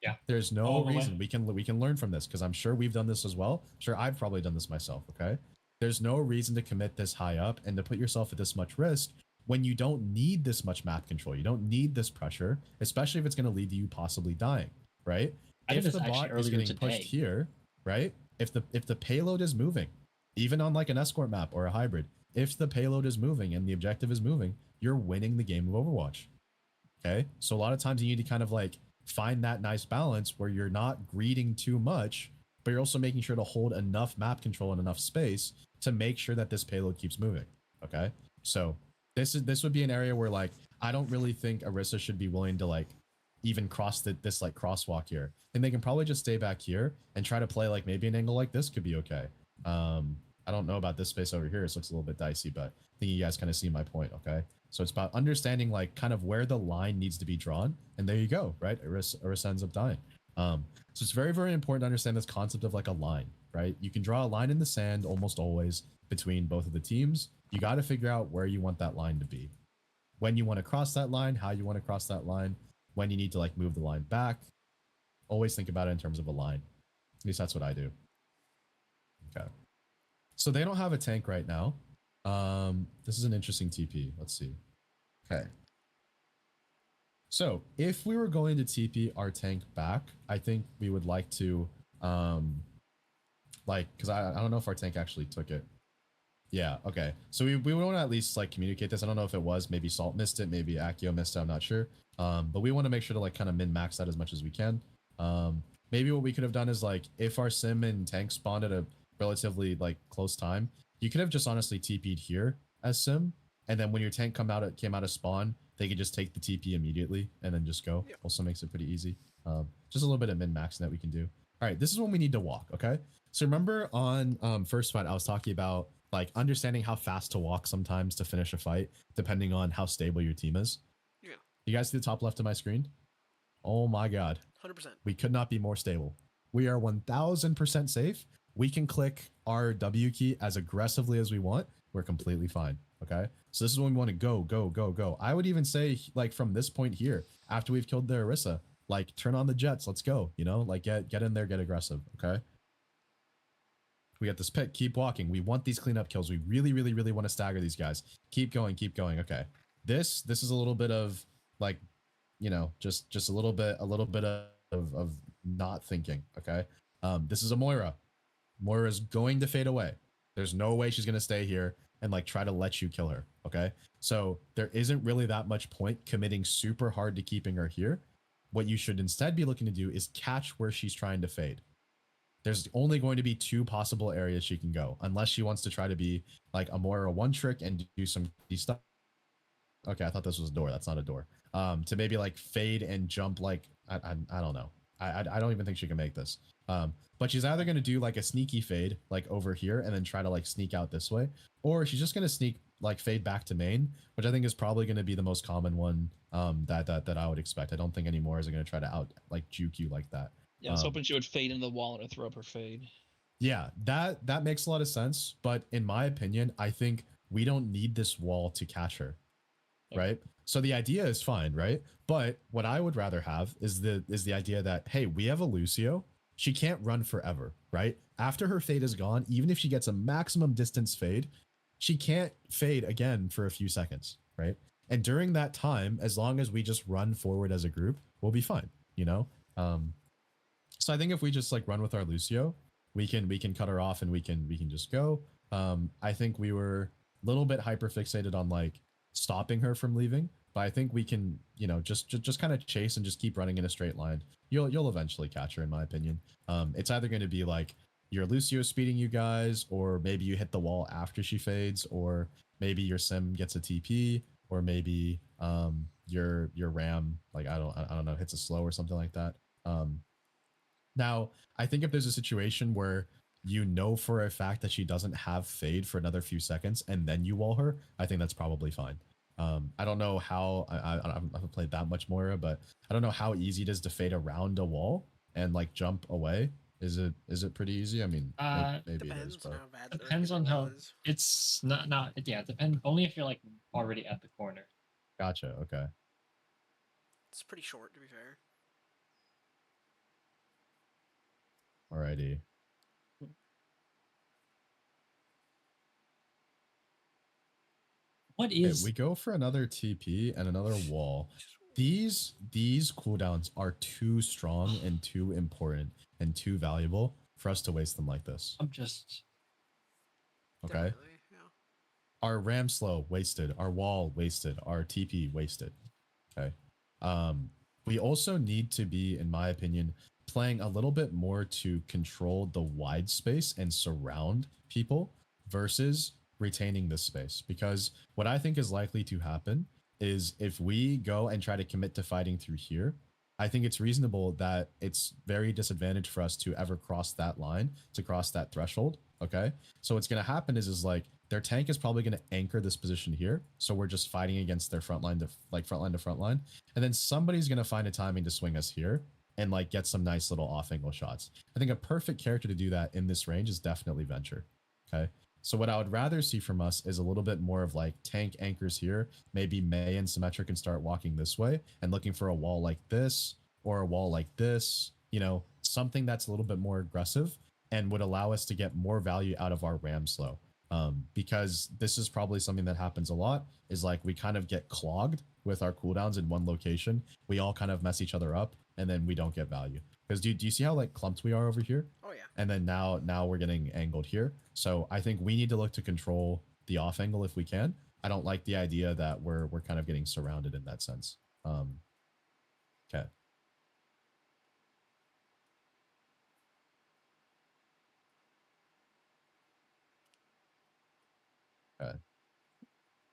Yeah. There's no All the way. reason we can learn from this because I'm sure we've done this as well. Sure, I've probably done this myself. Okay. There's no reason to commit this high up and to put yourself at this much risk when you don't need this much map control. You don't need this pressure, especially if it's going to lead to you possibly dying, right? I did If this the actually bot is earlier getting pushed today. here, right? If the payload is moving, even on like an escort map or a hybrid, if the payload is moving and the objective is moving, you're winning the game of Overwatch. Okay? So a lot of times you need to kind of like find that nice balance where you're not greeding too much, but you're also making sure to hold enough map control and enough space to make sure that this payload keeps moving. Okay? So this would be an area where like I don't really think Orisa should be willing to like even cross this like crosswalk here. And they can probably just stay back here and try to play like maybe an angle like this could be okay. I don't know about this space over here. It looks a little bit dicey, but I think you guys kind of see my point, okay? So it's about understanding like kind of where the line needs to be drawn. And there you go, right? Orisa ends up dying. So it's very, very important to understand this concept of like a line, right? You can draw a line in the sand almost always between both of the teams. You got to figure out where you want that line to be. When you want to cross that line, how you want to cross that line, when you need to like move the line back. Always think about it in terms of a line. At least that's what I do. Okay. So they don't have a tank right now. This is an interesting TP. Let's see. Okay. So if we were going to TP our tank back, I think we would like to, because I don't know if our tank actually took it. Yeah, okay. So we want to at least like communicate this. I don't know if it was, maybe Salt missed it, maybe Akio missed it, I'm not sure. But we want to make sure to like kind of min-max that as much as we can. Maybe what we could have done is like if our sim and tank spawned at a relatively like close time, you could have just honestly TP'd here as sim, and then when your tank came out of spawn, they could just take the TP immediately and then just go. Yep. Also makes it pretty easy. Just a little bit of min-maxing that we can do. All right, this is when we need to walk, okay? So remember on first fight, I was talking about like understanding how fast to walk sometimes to finish a fight, depending on how stable your team is. Yeah. You guys see the top left of my screen? Oh my God. 100%. We could not be more stable. We are 1000% safe. We can click our W key as aggressively as we want. We're completely fine. Okay. So this is when we want to go, go, go, go. I would even say like from this point here, after we've killed the Orisa, like turn on the jets. Let's go. You know, like get in there, get aggressive. Okay. We got this pick. Keep walking. We want these cleanup kills. We really, really, really want to stagger these guys. Keep going. Keep going. Okay. This is a little bit of like, you know, just a little bit of not thinking. Okay. This is a Moira. Moira is going to fade away. There's no way she's going to stay here and like try to let you kill her. Okay. So there isn't really that much point committing super hard to keeping her here. What you should instead be looking to do is catch where she's trying to fade. There's only going to be 2 possible areas she can go, unless she wants to try to be like a Moira one trick and do some stuff. Okay, I thought this was a door. That's not a door. To maybe like fade and jump like I don't know. I don't even think she can make this. But she's either going to do like a sneaky fade like over here and then try to like sneak out this way, or she's just going to sneak like fade back to main, which I think is probably going to be the most common one that I would expect. I don't think any more is going to try to out like juke you like that. Yeah, I was hoping she would fade into the wall and throw up her fade. Yeah, that makes a lot of sense. But in my opinion, I think we don't need this wall to catch her. Okay. Right? So the idea is fine, right? But what I would rather have is the idea that, hey, we have a Lucio. She can't run forever, right? After her fade is gone, even if she gets a maximum distance fade, she can't fade again for a few seconds, right? And during that time, as long as we just run forward as a group, we'll be fine, you know? So I think if we just like run with our Lucio, we can cut her off and we can just go. I think we were a little bit hyper fixated on like stopping her from leaving, but I think we can, you know, just kind of chase and just keep running in a straight line. You'll eventually catch her, in my opinion. It's either going to be like your Lucio speeding you guys, or maybe you hit the wall after she fades, or maybe your sim gets a TP, or maybe your ram, like I don't know, hits a slow or something like that. Now, I think if there's a situation where you know for a fact that she doesn't have fade for another few seconds, and then you wall her, I think that's probably fine. I don't know how I haven't played that much Moira, but I don't know how easy it is to fade around a wall and like jump away. Is it pretty easy? I mean, maybe it is, Depends on but how bad Depends the on wall how is. it's not yeah, depend only if you're like already at the corner. gotcha. Okay. It's pretty short, to be fair. Alrighty. What Okay, is we go for another TP and another wall. These cooldowns are too strong and too important and too valuable for us to waste them like this. I'm just Okay. Definitely, yeah. Our ram slow wasted, our wall wasted, our TP wasted. Okay. We also need to be, in my opinion, playing a little bit more to control the wide space and surround people versus retaining this space. Because what I think is likely to happen is if we go and try to commit to fighting through here, I think it's reasonable that it's very disadvantaged for us to ever cross that line, to cross that threshold. Okay. So what's going to happen is like their tank is probably going to anchor this position here. So we're just fighting against their front line to front line. And then somebody's going to find a timing to swing us here and like get some nice little off angle shots. I think a perfect character to do that in this range is definitely Venture. Okay. So what I would rather see from us is a little bit more of like tank anchors here. Maybe May and Symmetric can start walking this way and looking for a wall like this or a wall like this, you know, something that's a little bit more aggressive and would allow us to get more value out of our ram slow. Because this is probably something that happens a lot is like we kind of get clogged with our cooldowns in one location. We all kind of mess each other up and then we don't get value. Because do you see how like clumped we are over here? Oh yeah. And then now we're getting angled here. So I think we need to look to control the off angle if we can. I don't like the idea that we're kind of getting surrounded in that sense. Okay. Okay.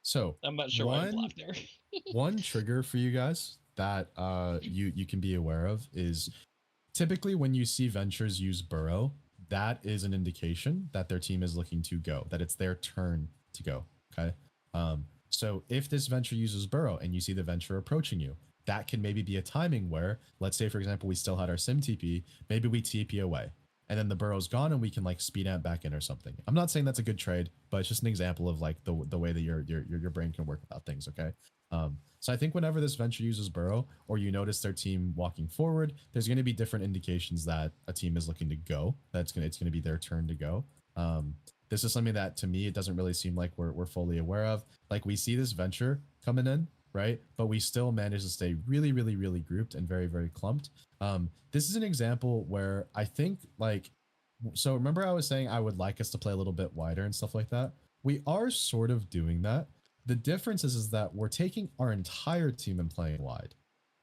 So I'm not sure why I'm blocked there. one trigger for you guys that you can be aware of is typically when you see ventures use burrow, that is an indication that their team is looking to go, that it's their turn to go. Okay. So if this venture uses burrow and you see the venture approaching you, that can maybe be a timing where, let's say, for example, we still had our sim TP, maybe we TP away and then the burrow's gone and we can like speed amp back in or something. I'm not saying that's a good trade, but it's just an example of like the way that your brain can work about things. Okay. So I think whenever this venture uses burrow or you notice their team walking forward, there's going to be different indications that a team is looking to go. It's going to be their turn to go. This is something that to me, it doesn't really seem like we're fully aware of. Like we see this venture coming in, right? But we still manage to stay really, really, really grouped and very, very clumped. This is an example where I think like, so remember I was saying I would like us to play a little bit wider and stuff like that. We are sort of doing that. The difference is that we're taking our entire team and playing wide,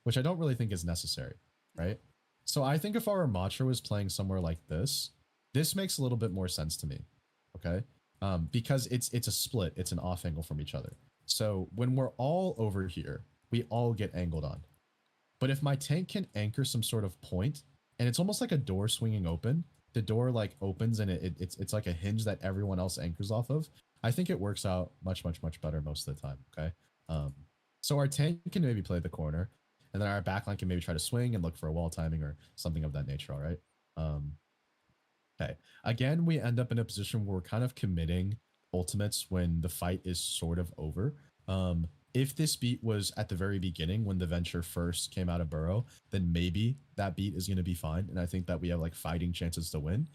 which I don't really think is necessary, right? So I think if our Matra was playing somewhere like this makes a little bit more sense to me, okay? Because it's a split, it's an off angle from each other. So when we're all over here, we all get angled on. But if my tank can anchor some sort of point, and it's almost like a door swinging open, the door like opens and it's like a hinge that everyone else anchors off of. I think it works out much better most of the time. Okay. So our tank can maybe play the corner, and then our backline can maybe try to swing and look for a wall timing or something of that nature. All right. Okay. Again, we end up in a position where we're kind of committing ultimates when the fight is sort of over. If this beat was at the very beginning when the venture first came out of burrow, then maybe that beat is going to be fine. And I think that we have like fighting chances to win,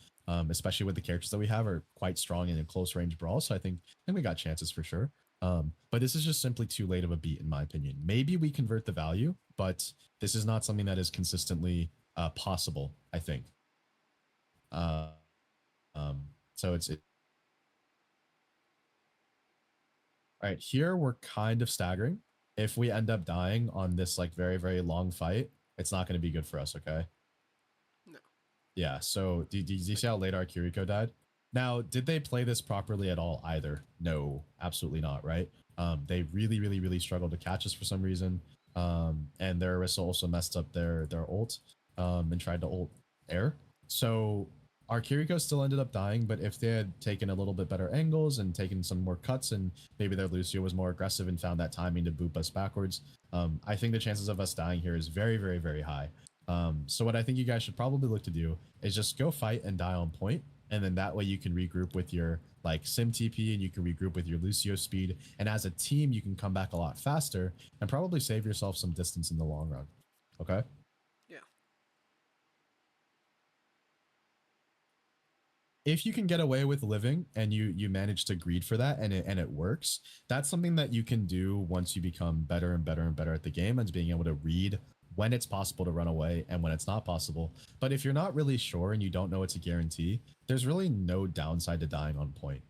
especially with the characters that we have are quite strong in a close range brawl. So I think we got chances for sure. But this is just simply too late of a beat, in my opinion. Maybe we convert the value, but this is not something that is consistently possible, I think. So it's all right. Here we're kind of staggering. If we end up dying on this like very, very long fight, it's not going to be good for us. Okay. No. Yeah. So do you see how late our Kiriko died? Now, did they play this properly at all either? No, absolutely not. Right. They really, really, really struggled to catch us for some reason. And their Orisa also messed up their ult, and tried to ult air. So Our Kiriko still ended up dying, but if they had taken a little bit better angles and taken some more cuts, and maybe their Lucio was more aggressive and found that timing to boop us backwards, I think the chances of us dying here is very, very, very high. So what I think you guys should probably look to do is just go fight and die on point, and then that way you can regroup with your like Sim TP and you can regroup with your Lucio speed, and as a team you can come back a lot faster and probably save yourself some distance in the long run. Okay. Yeah. If you can get away with living and you manage to greed for that and it works, that's something that you can do once you become better and better and better at the game, and being able to read when it's possible to run away and when it's not possible. But if you're not really sure and you don't know it's a guarantee, there's really no downside to dying on point.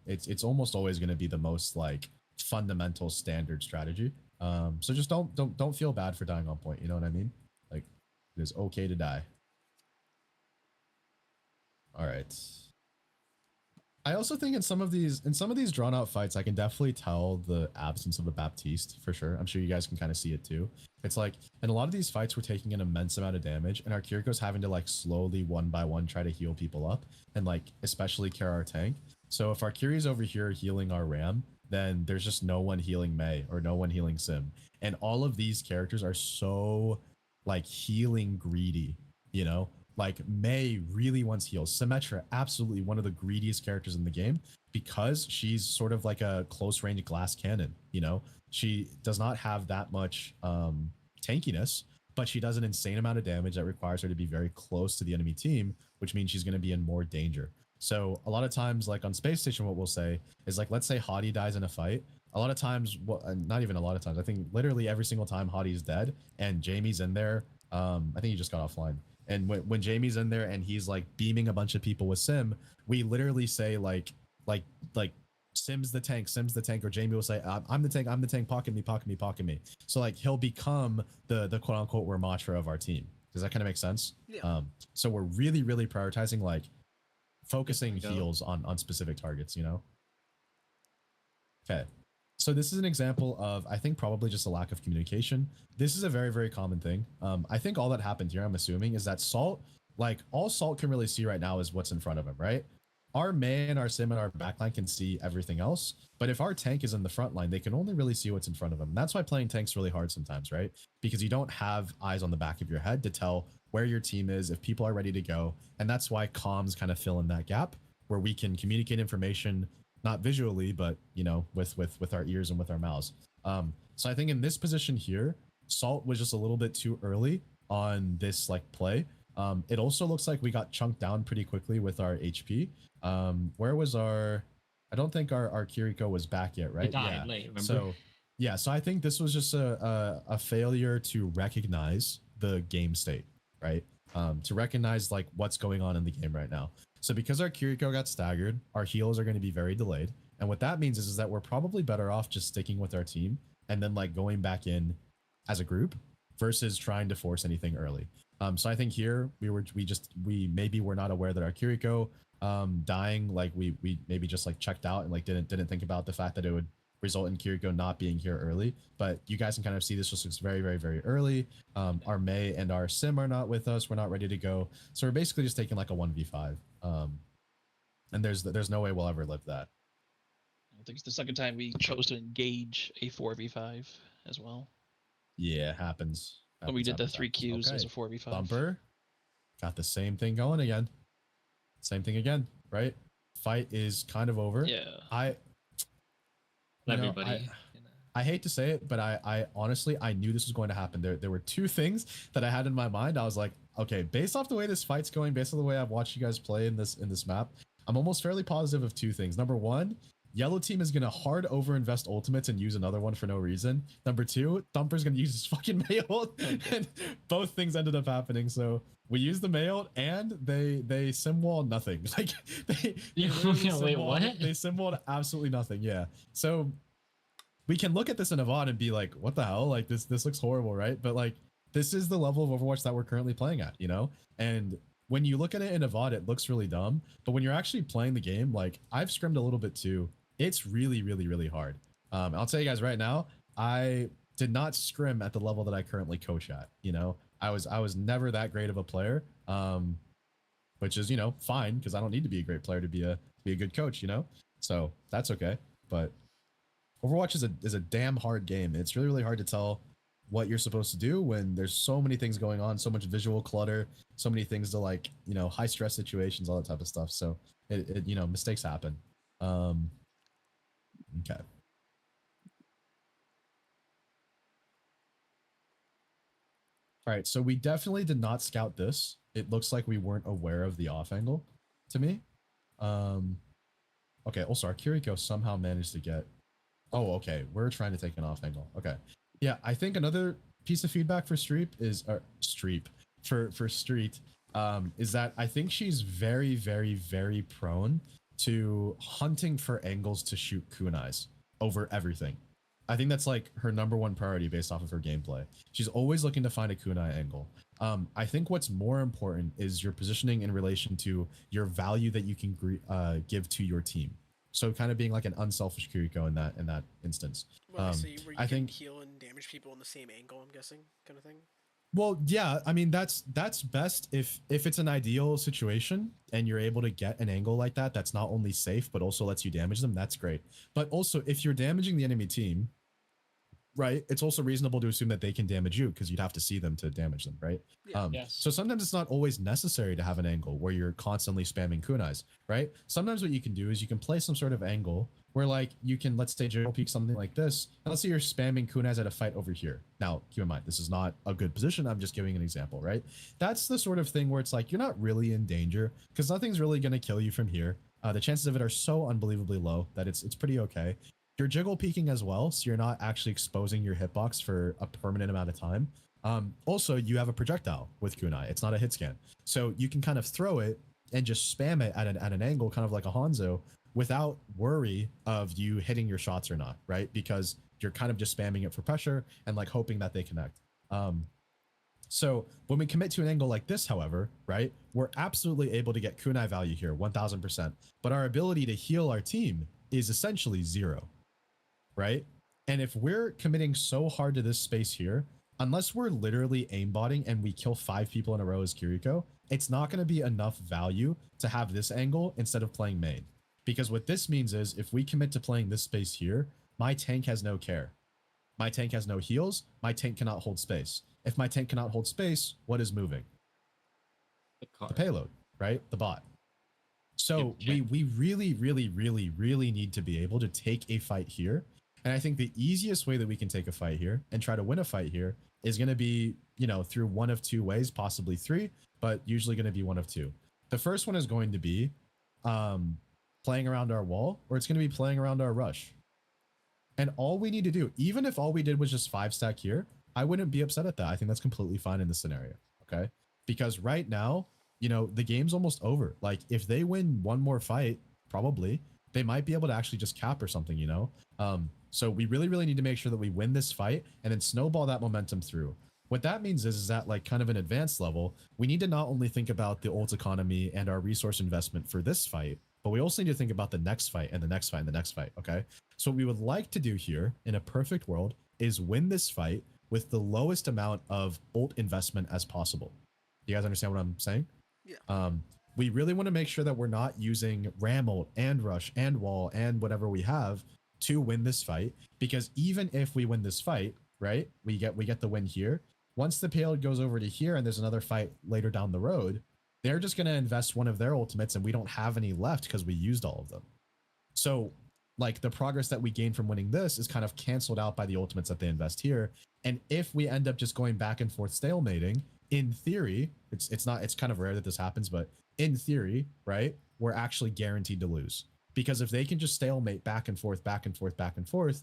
It's almost always going to be the most like fundamental standard strategy. So just don't feel bad for dying on point. You know what I mean? Like, it is okay to die. All right. I also think in some of these drawn out fights, I can definitely tell the absence of a Baptiste for sure. I'm sure you guys can kind of see it too. It's like in a lot of these fights, we're taking an immense amount of damage, and our Kiriko's having to like slowly one by one try to heal people up, and like especially care our tank. So if our Kiri's over here healing our Ram, then there's just no one healing Mei or no one healing Sim, and all of these characters are so like healing greedy, you know. Like Mei really wants heals. Symmetra, absolutely one of the greediest characters in the game because she's sort of like a close range glass cannon. You know, she does not have that much tankiness, but she does an insane amount of damage that requires her to be very close to the enemy team, which means she's going to be in more danger. So a lot of times, like on Space Station, what we'll say is like, let's say Hottie dies in a fight. A lot of times, well, not even a lot of times, I think literally every single time Hottie's dead and Jamie's in there. I think he just got offline. And when Jamie's in there and he's like beaming a bunch of people with Sim, we literally say like Sim's the tank, or Jamie will say, I'm the tank, pocket me, pocket me, pocket me. So like he'll become the quote unquote Ramatra of our team. Does that kind of make sense? Yeah. So we're really, really prioritizing like focusing Go. heals on specific targets, you know? Okay. So this is an example of, I think, probably just a lack of communication. This is a very, very common thing. I think all that happened here, I'm assuming, is that Salt, like all Salt can really see right now is what's in front of him, right? Our Mei and our Sim and our backline can see everything else. But if our tank is in the front line, they can only really see what's in front of them. And that's why playing tank's really hard sometimes, right? Because you don't have eyes on the back of your head to tell where your team is, if people are ready to go. And that's why comms kind of fill in that gap where we can communicate information, not visually, but you know, with our ears and with our mouths. So I think in this position here, Salt was just a little bit too early on this like play. It also looks like we got chunked down pretty quickly with our HP. Where was our? I don't think our Kiriko was back yet, right? It died Yeah. late, remember? So yeah, so I think this was just a failure to recognize the game state, right? To recognize like what's going on in the game right now. So because our Kiriko got staggered, our heals are going to be very delayed. And what that means is that we're probably better off just sticking with our team and then like going back in as a group versus trying to force anything early. So I think here we maybe were not aware that our Kiriko dying, like we maybe just like checked out and like didn't think about the fact that it would result in Kiriko not being here early. But you guys can kind of see this just looks very, very, very early. Our Mei and our Sim are not with us. We're not ready to go. So we're basically just taking like a 1v5. And there's no way we'll ever live that. I think it's the second time we chose to engage a 4v5 as well. Yeah, happens. When we did the happens, 3 happens. Qs as a 4v5. Bumper got the same thing going again. Same thing again, right? Fight is kind of over. Yeah. Everybody. I hate to say it, but I honestly, I knew this was going to happen. There were two things that I had in my mind. I was like, okay, based off the way this fight's going, based on the way I've watched you guys play in this map, I'm almost fairly positive of two things. Number one, yellow team is going to hard overinvest ultimates and use another one for no reason. Number two, Thumper's going to use his fucking Mayolt. And both things ended up happening. So we used the Mayolt and they sim-wall nothing. Like they Wait, what? They sim-walled absolutely nothing. Yeah. So we can look at this in a VOD and be like, what the hell? Like this looks horrible, right? But like this is the level of Overwatch that we're currently playing at, you know? And when you look at it in a VOD, it looks really dumb. But when you're actually playing the game, like I've scrimmed a little bit too. It's really, really, really hard. I'll tell you guys right now, I did not scrim at the level that I currently coach at. You know, I was never that great of a player. which is, fine because I don't need to be a great player to be a good coach, So that's okay. But Overwatch is a damn hard game. It's really, really hard to tell what you're supposed to do when there's so many things going on, so much visual clutter, so many things to like, high stress situations, all that type of stuff. So mistakes happen. Okay. All right, so we definitely did not scout this. It looks like we weren't aware of the off angle to me. Okay, also our Kiriko somehow managed to get... Oh, okay, we're trying to take an off angle. Okay. Yeah, I think another piece of feedback for Streep is... for Street, is that I think she's very, very, very prone to hunting for angles to shoot kunais over everything. I think that's like her number one priority based off of her gameplay. She's always looking to find a kunai angle. I think what's more important is your positioning in relation to your value that you can give to your team. So kind of being like an unselfish Kiriko in that instance. Well, so where you I can think heal and damage people in the same angle, I'm guessing, kind of thing. Well, yeah, I mean that's best if it's an ideal situation and you're able to get an angle like that that's not only safe but also lets you damage them. That's great. But also if you're damaging the enemy team, right, it's also reasonable to assume that they can damage you because you'd have to see them to damage them, right? Yeah. Yes. So sometimes it's not always necessary to have an angle where you're constantly spamming kunais, right? Sometimes what you can do is you can play some sort of angle where like you can, let's say, general peek something like this, and let's say you're spamming kunais at a fight over here. Now, keep in mind, this is not a good position. I'm just giving an example, right? That's the sort of thing where it's like you're not really in danger because nothing's really going to kill you from here. The chances of it are so unbelievably low that it's pretty okay. You're jiggle peeking as well, so you're not actually exposing your hitbox for a permanent amount of time. Also, you have a projectile with kunai. It's not a hit scan. So you can kind of throw it and just spam it at an angle, kind of like a Hanzo, without worry of you hitting your shots or not, right? Because you're kind of just spamming it for pressure and like hoping that they connect. So when we commit to an angle like this, however, right, we're absolutely able to get kunai value here, 1000%. But our ability to heal our team is essentially 0. Right? And if we're committing so hard to this space here, unless we're literally aimbotting and we kill 5 people in a row as Kiriko, it's not going to be enough value to have this angle instead of playing main. Because what this means is if we commit to playing this space here, my tank has no care. My tank has no heals. My tank cannot hold space. If my tank cannot hold space, what is moving? The payload, right? The bot. So we really, really, really, really need to be able to take a fight here. And I think the easiest way that we can take a fight here and try to win a fight here is going to be, through one of 2 ways, possibly 3, but usually going to be one of 2. The first one is going to be playing around our wall, or it's going to be playing around our rush. And all we need to do, even if all we did was just 5 stack here, I wouldn't be upset at that. I think that's completely fine in this scenario. Okay. Because right now, the game's almost over. Like if they win one more fight, probably they might be able to actually just cap or something, So we really, really need to make sure that we win this fight and then snowball that momentum through. What that means is that like kind of an advanced level, we need to not only think about the ult economy and our resource investment for this fight, but we also need to think about the next fight and the next fight and the next fight. Okay. So what we would like to do here in a perfect world is win this fight with the lowest amount of ult investment as possible. You guys understand what I'm saying? Yeah. We really want to make sure that we're not using ram ult and rush and wall and whatever we have to win this fight, because even if we win this fight, right, we get the win here. Once the payload goes over to here and there's another fight later down the road, they're just going to invest one of their ultimates and we don't have any left because we used all of them. So like the progress that we gain from winning this is kind of canceled out by the ultimates that they invest here. And if we end up just going back and forth stalemating, in theory, it's kind of rare that this happens, but in theory, right, we're actually guaranteed to lose. Because if they can just stalemate back and forth, back and forth, back and forth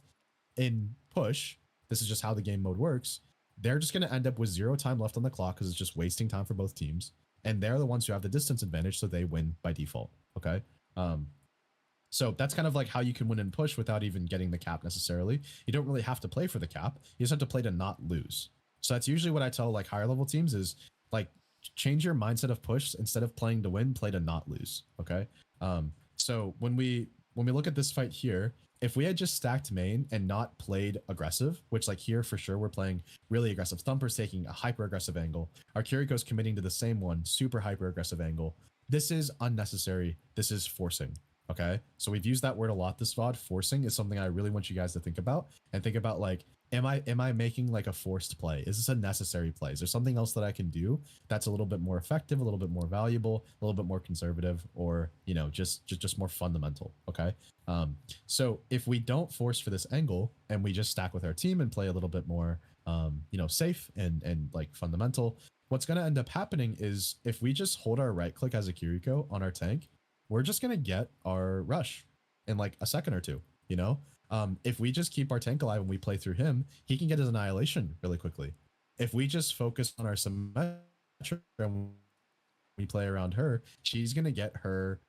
in push, this is just how the game mode works, they're just going to end up with 0 time left on the clock because it's just wasting time for both teams. And they're the ones who have the distance advantage, so they win by default. Okay. So that's kind of like how you can win in push without even getting the cap necessarily. You don't really have to play for the cap. You just have to play to not lose. So that's usually what I tell like higher level teams is like change your mindset of push. Instead of playing to win, play to not lose. Okay. So when we look at this fight here, if we had just stacked main and not played aggressive, which like here for sure we're playing really aggressive. Thumper's taking a hyper aggressive angle. Our Kiriko's committing to the same one, super hyper aggressive angle. This is unnecessary. This is forcing. Okay. So we've used that word a lot this VOD. Forcing is something I really want you guys to think about and think about like, am I making like a forced play? Is this a necessary play? Is there something else that I can do that's a little bit more effective, a little bit more valuable, a little bit more conservative, or you know, just more fundamental? Okay. So if we don't force for this angle and we just stack with our team and play a little bit more you know, safe and like fundamental, what's going to end up happening is if we just hold our right click as a Kiriko on our tank, we're just going to get our rush in like a second or two, you know? If we just keep our tank alive and we play through him, he can get his annihilation really quickly. If we just focus on our symmetric and we play around her, she's going to get her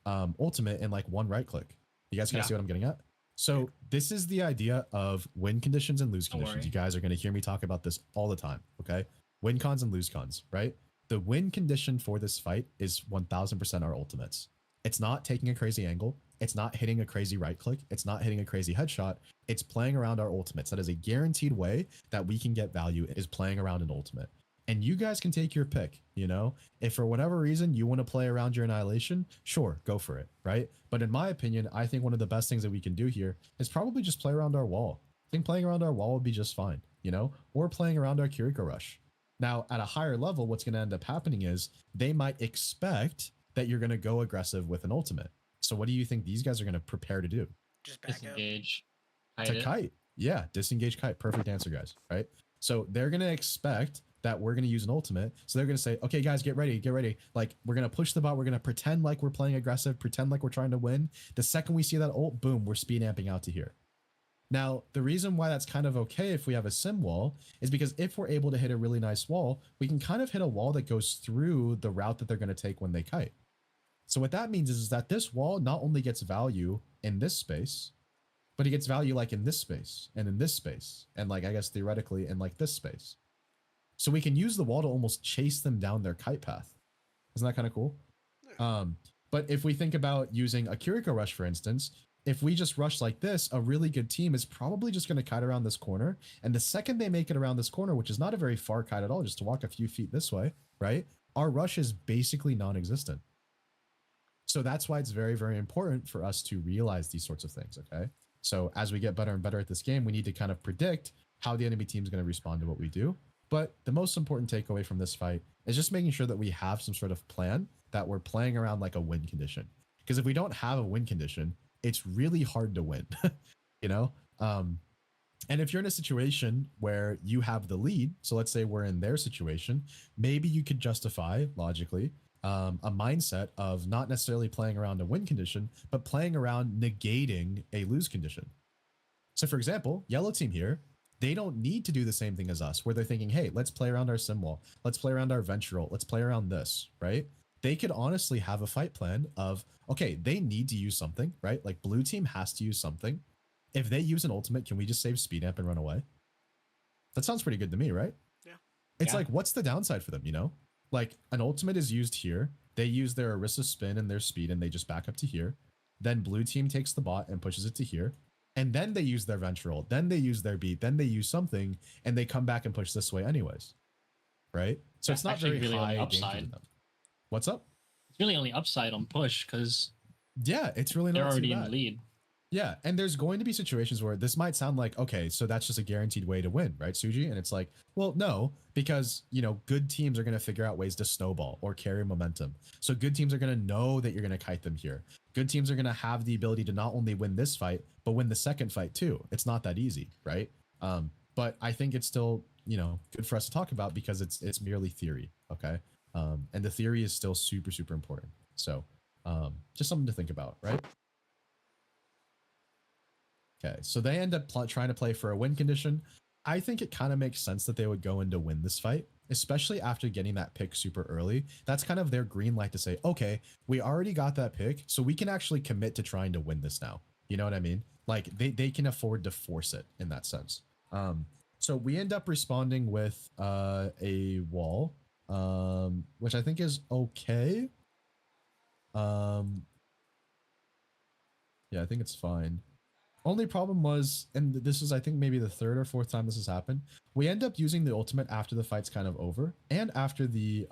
ultimate in like one right click. You guys kind of see what I'm getting at? So this is the idea of win conditions and lose conditions. You guys are going to hear me talk about this all the time. Okay. Win cons and lose cons, right? The win condition for this fight is 1000% our ultimates. It's not taking a crazy angle. It's not hitting a crazy right click. It's not hitting a crazy headshot. It's playing around our ultimates. That is a guaranteed way that we can get value, is playing around an ultimate. And you guys can take your pick, you know? If for whatever reason you want to play around your annihilation, sure, go for it, right? But in my opinion, I think one of the best things that we can do here is probably just play around our wall. I think playing around our wall would be just fine, you know? Or playing around our Kiriko rush. Now, at a higher level, what's going to end up happening is they might expect that you're going to go aggressive with an ultimate. So what do you think these guys are going to prepare to do? Just back Disengage. To kite. Yeah, disengage kite. Perfect answer, guys, right? So they're going to expect that we're going to use an ultimate. So they're going to say, okay, guys, get ready, get ready. Like, we're going to push the bot. We're going to pretend like we're playing aggressive, pretend like we're trying to win. The second we see that ult, boom, we're speed amping out to here. Now, the reason why that's kind of okay if we have a sim wall is because if we're able to hit a really nice wall, we can kind of hit a wall that goes through the route that they're going to take when they kite. So what that means is that this wall not only gets value in this space, but it gets value like in this space and in this space. And like, I guess theoretically in like this space. So we can use the wall to almost chase them down their kite path. Isn't that kind of cool? But if we think about using a Kiriko rush, for instance, if we just rush like this, a really good team is probably just going to kite around this corner. And the second they make it around this corner, which is not a very far kite at all, just to walk a few feet this way, right? Our rush is basically non-existent. So that's why it's very, very important for us to realize these sorts of things, okay? So as we get better and better at this game, we need to kind of predict how the enemy team is going to respond to what we do. But the most important takeaway from this fight is just making sure that we have some sort of plan, that we're playing around like a win condition. Because if we don't have a win condition, it's really hard to win, you know? And if you're in a situation where you have the lead, so let's say we're in their situation, maybe you could justify logically a mindset of not necessarily playing around a win condition, but playing around negating a lose condition. So for example, yellow team here, they don't need to do the same thing as us, where they're thinking, hey, let's play around our sim wall. Let's play around our venture, let's play around this, right? They could honestly have a fight plan of, okay, they need to use something, right? Like blue team has to use something. If they use an ultimate, can we just save speed amp and run away? That sounds pretty good to me, right? Yeah. It's like, what's the downside for them, you know? Like an ultimate is used here. They use their Orisa spin and their speed and they just back up to here. Then blue team takes the bot and pushes it to here. And then they use their venture, then they use their beat, then they use something and they come back and push this way anyways. Right? So it's not very really high upside. them. What's up? It's really only upside on push because yeah, it's really not they're already too in bad. the lead. Yeah, and there's going to be situations where this might sound like, okay, so that's just a guaranteed way to win, right, Suji? And it's like, well, no, because, you know, good teams are going to figure out ways to snowball or carry momentum. So good teams are going to know that you're going to kite them here. Good teams are going to have the ability to not only win this fight, but win the second fight too. It's not that easy, right? But I think it's still, you know, good for us to talk about because it's merely theory, okay? And the theory is still super, super important. So just something to think about, right? Okay, so they end up trying to play for a win condition. I think it kind of makes sense that they would go in to win this fight, especially after getting that pick super early. That's kind of their green light to say, okay, we already got that pick, so we can actually commit to trying to win this now. You know what I mean? Like they can afford to force it in that sense. So we end up responding with a wall, which I think is okay. Yeah, I think it's fine. Only problem was, and this is, I think, maybe the third or fourth time this has happened, we end up using the ultimate after the fight's kind of over and after the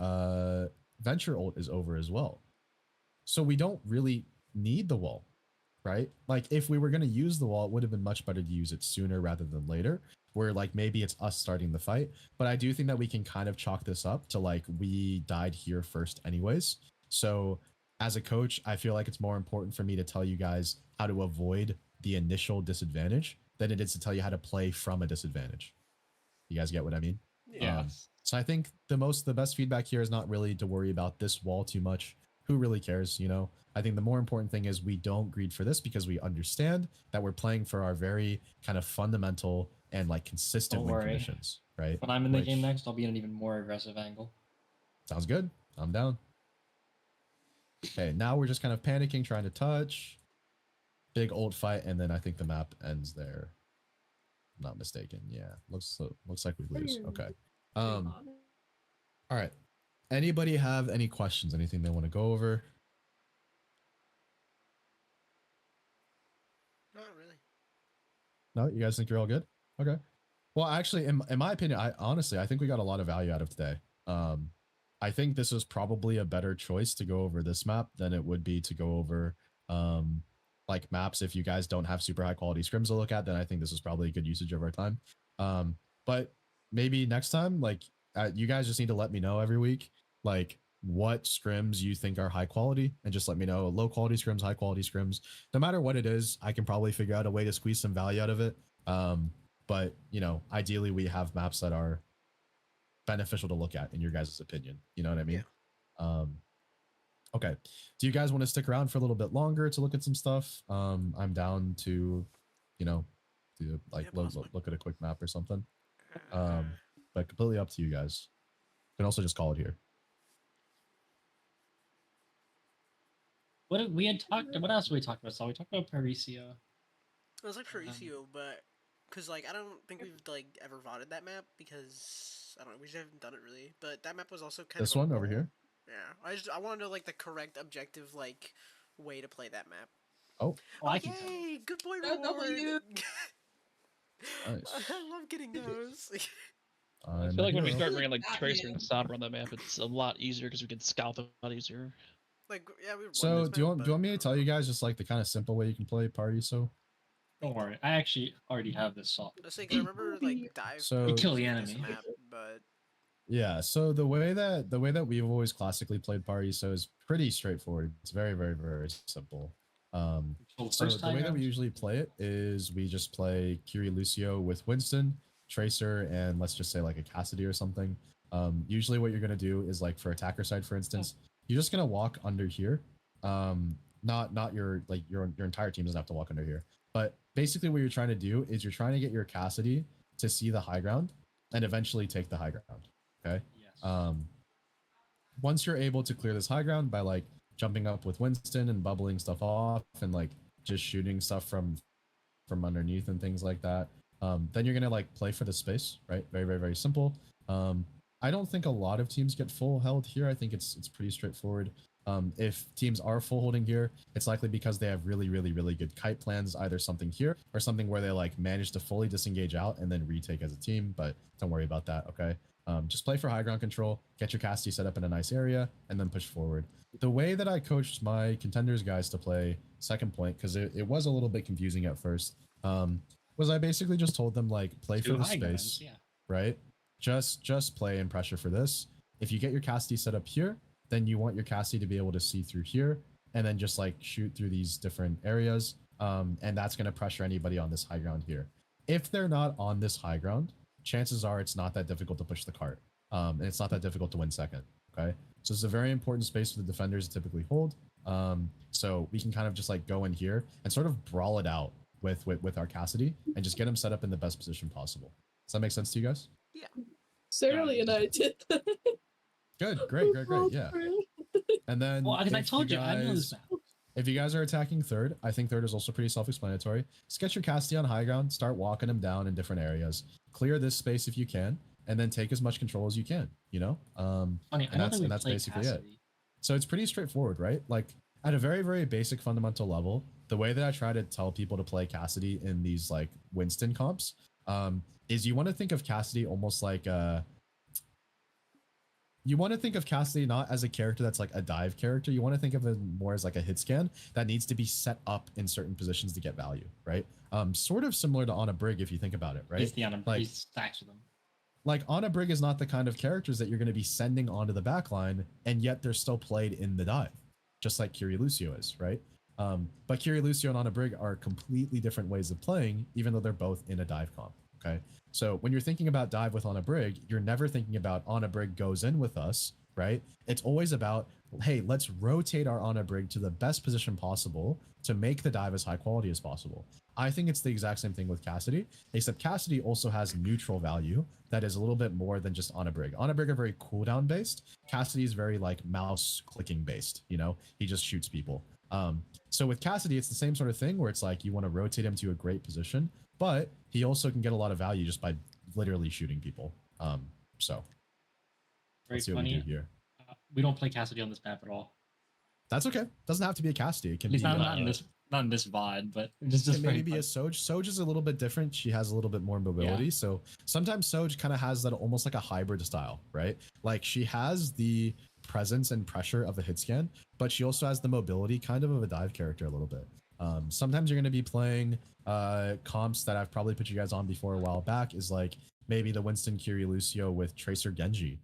Venture ult is over as well. So we don't really need the wall, right? Like if we were going to use the wall, it would have been much better to use it sooner rather than later, where like maybe it's us starting the fight. But I do think that we can kind of chalk this up to like we died here first anyways. So as a coach, I feel like it's more important for me to tell you guys how to avoid the initial disadvantage than it is to tell you how to play from a disadvantage. You guys get what I mean? Yeah. So I think the best feedback here is not really to worry about this wall too much. Who really cares, you know? I think the more important thing is we don't greed for this because we understand that we're playing for our very kind of fundamental and like consistent Don't win worry. conditions, right? When I'm in the Which game next, I'll be in an even more aggressive angle. sounds good. I'm down. Okay, now we're just kind of panicking, trying to touch. Big old fight, and then I think the map ends there. I'm not mistaken. Yeah, looks like we lose. Okay. All right. Anybody have any questions? Anything they want to go over? Not really. No, you guys think you're all good? Okay. Well, actually, in my opinion, I think we got a lot of value out of today. I think this is probably a better choice to go over this map than it would be to go over like maps. If you guys don't have super high quality scrims to look at, then I think this is probably a good usage of our time. But maybe next time, like you guys just need to let me know every week, like what scrims you think are high quality, and just let me know low quality scrims, high quality scrims. No matter what it is, I can probably figure out a way to squeeze some value out of it. But you know, ideally we have maps that are beneficial to look at in your guys' opinion. You know what I mean? Yeah. Okay. Do you guys want to stick around for a little bit longer to look at some stuff? I'm down to, you know, to like Yeah, possibly. look at a quick map or something. Uh, But completely up to you guys. You can also just call it here. What else we talked about? So we talked about Parisio. I was like Parisio, but because like I don't think we've like ever voted that map because I don't know, we just haven't done it really. But that map was also kind This of a one over roll. here. Yeah, I want to know like the correct objective like way to play that map. Oh, Oh, I can tell you. Yay! Good boy No reward. W. nice. I love getting those. I I'm feel a like when we hero. start bringing like Batman. Tracer and Sombra on the map, it's a lot easier because we can scout them a lot easier. Like yeah, we won So this do you map, want me to but, tell you guys just like the kind of simple way you can play party? So Don't worry. I actually already have this solved. Let's say 'cause I remember like dive. So- You kill the played this enemy. map, but yeah, so the way that we've always classically played party so is pretty straightforward. It's very, very, very simple. So So first the way that time we usually play it is we just play Curie Lucio with Winston, Tracer, and let's just say like a Cassidy or something. Usually what you're gonna do is like for attacker side, for instance, you're just gonna walk under here. Not your like your entire team doesn't have to walk under here. But basically what you're trying to do is you're trying to get your Cassidy to see the high ground and eventually take the high ground. Okay. Yes. Once you're able to clear this high ground by like jumping up with Winston and bubbling stuff off and like just shooting stuff from underneath and things like that, then you're gonna like play for the space, right? Very, very, very simple. I don't think a lot of teams get full held here. I think it's pretty straightforward. If teams are full holding here, it's likely because they have really, really, really good kite plans, either something here or something where they like manage to fully disengage out and then retake as a team, but don't worry about that, okay? Just play for high ground control, get your Cassidy set up in a nice area, and then push forward. The way that I coached my contenders guys to play second point, because it was a little bit confusing at first, was I basically just told them like play for Two the high grounds, space, yeah. right? Just play and pressure for this. If you get your Cassidy set up here, then you want your Cassidy to be able to see through here and then just like shoot through these different areas. And that's going to pressure anybody on this high ground here. If they're not on this high ground, chances are it's not that difficult to push the cart. And it's not that difficult to win second. Okay. So it's a very important space for the defenders to typically hold. So we can kind of just like go in here and sort of brawl it out with our Cassidy and just get them set up in the best position possible. Does that make sense to you guys? yeah. Sarah Lee and I did that. Good. Great. Yeah. And then Well, because I if told you, I know this guys- map. If you guys are attacking third, I think third is also pretty self-explanatory. Just get your Cassidy on high ground, start walking him down in different areas. Clear this space if you can, and then take as much control as you can, you know? Funny, I And don't think we that's played basically it. Cassidy. So it's pretty straightforward, right? Like at a very, very basic fundamental level, the way that I try to tell people to play Cassidy in these like Winston comps is you want to think of Cassidy almost like you want to think of Cassidy not as a character that's like a dive character. You want to think of it more as like a hit scan that needs to be set up in certain positions to get value, right? Sort of similar to Anna Brig if you think about it, right? He's the Anna, Like- he stacks with them. Like Anna Brig is not the kind of characters that you're going to be sending onto the backline, and yet they're still played in the dive, just like Kiri Lucio is, right? But Kiri Lucio and Anna Brig are completely different ways of playing, even though they're both in a dive comp. Okay, so when you're thinking about dive with Anna Brig, you're never thinking about Anna Brig goes in with us, right? It's always about, hey, let's rotate our Anna Brig to the best position possible to make the dive as high quality as possible. I think it's the exact same thing with Cassidy, except Cassidy also has neutral value that is a little bit more than just Anna Brig. Anna Brig are very cooldown based. Cassidy is very like mouse clicking based, you know? He just shoots people. So with Cassidy, it's the same sort of thing where it's like you want to rotate him to a great position, but he also can get a lot of value just by literally shooting people. So Very let's see what we funny. do here. We don't play Cassidy on this map at all. That's okay. Doesn't have to be a Cassidy. It can At least be not in this VOD, but it's just it very may be fun. a Soj. Soj is a little bit different. She has a little bit more mobility. Yeah. So sometimes Soj kind of has that almost like a hybrid style, right? Like she has the presence and pressure of a hit scan, but she also has the mobility kind of a dive character a little bit. Sometimes you're going to be playing comps that I've probably put you guys on before a while back is like maybe the Winston Kiri Lucio with Tracer Genji.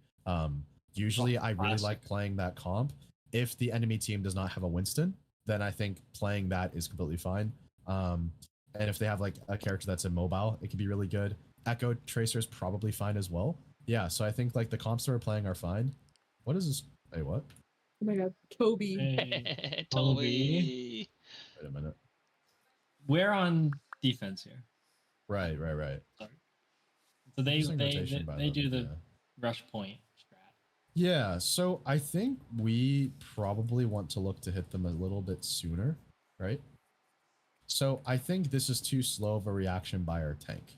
Usually I really classic. like playing that comp. If the enemy team does not have a Winston, then I think playing that is completely fine. And if they have like a character that's immobile, it could be really good. Echo Tracer is probably fine as well. Yeah, so I think like the comps that we're playing are fine. What is this? Wait, what? Oh my god, Toby. Hey, Toby. Wait a minute. we're on defense here. Right. Sorry. So they Interesting rotation by them, do the yeah. rush point strat. Yeah, so I think we probably want to look to hit them a little bit sooner, right? So I think this is too slow of a reaction by our tank.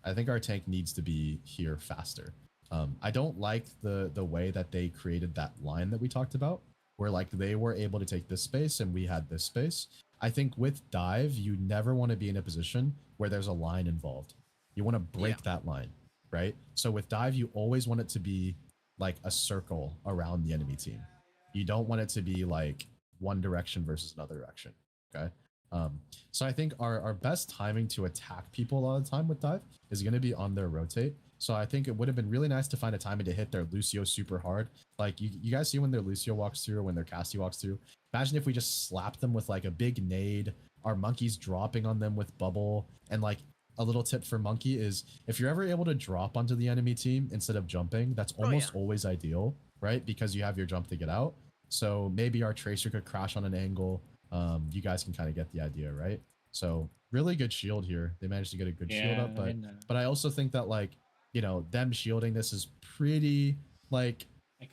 I think our tank needs to be here faster. I don't like the way that they created that line that we talked about, where like they were able to take this space and we had this space. I think with dive, you never want to be in a position where there's a line involved. You want to break that line, right? So with dive, you always want it to be like a circle around the enemy team. You don't want it to be like one direction versus another direction. Okay. So I think our best timing to attack people a lot of the time with dive is going to be on their rotate. So I think it would have been really nice to find a timing to hit their Lucio super hard. Like you guys see when their Lucio walks through, when their Cassie walks through. Imagine if we just slapped them with like a big nade, our monkeys dropping on them with bubble, and like a little tip for monkey is if you're ever able to drop onto the enemy team instead of jumping, that's almost always ideal, right? Because you have your jump to get out. So maybe our tracer could crash on an angle. You guys can kind of get the idea, right? So really good shield here. They managed to get a good shield up, but I also think that like, you know, them shielding this is pretty like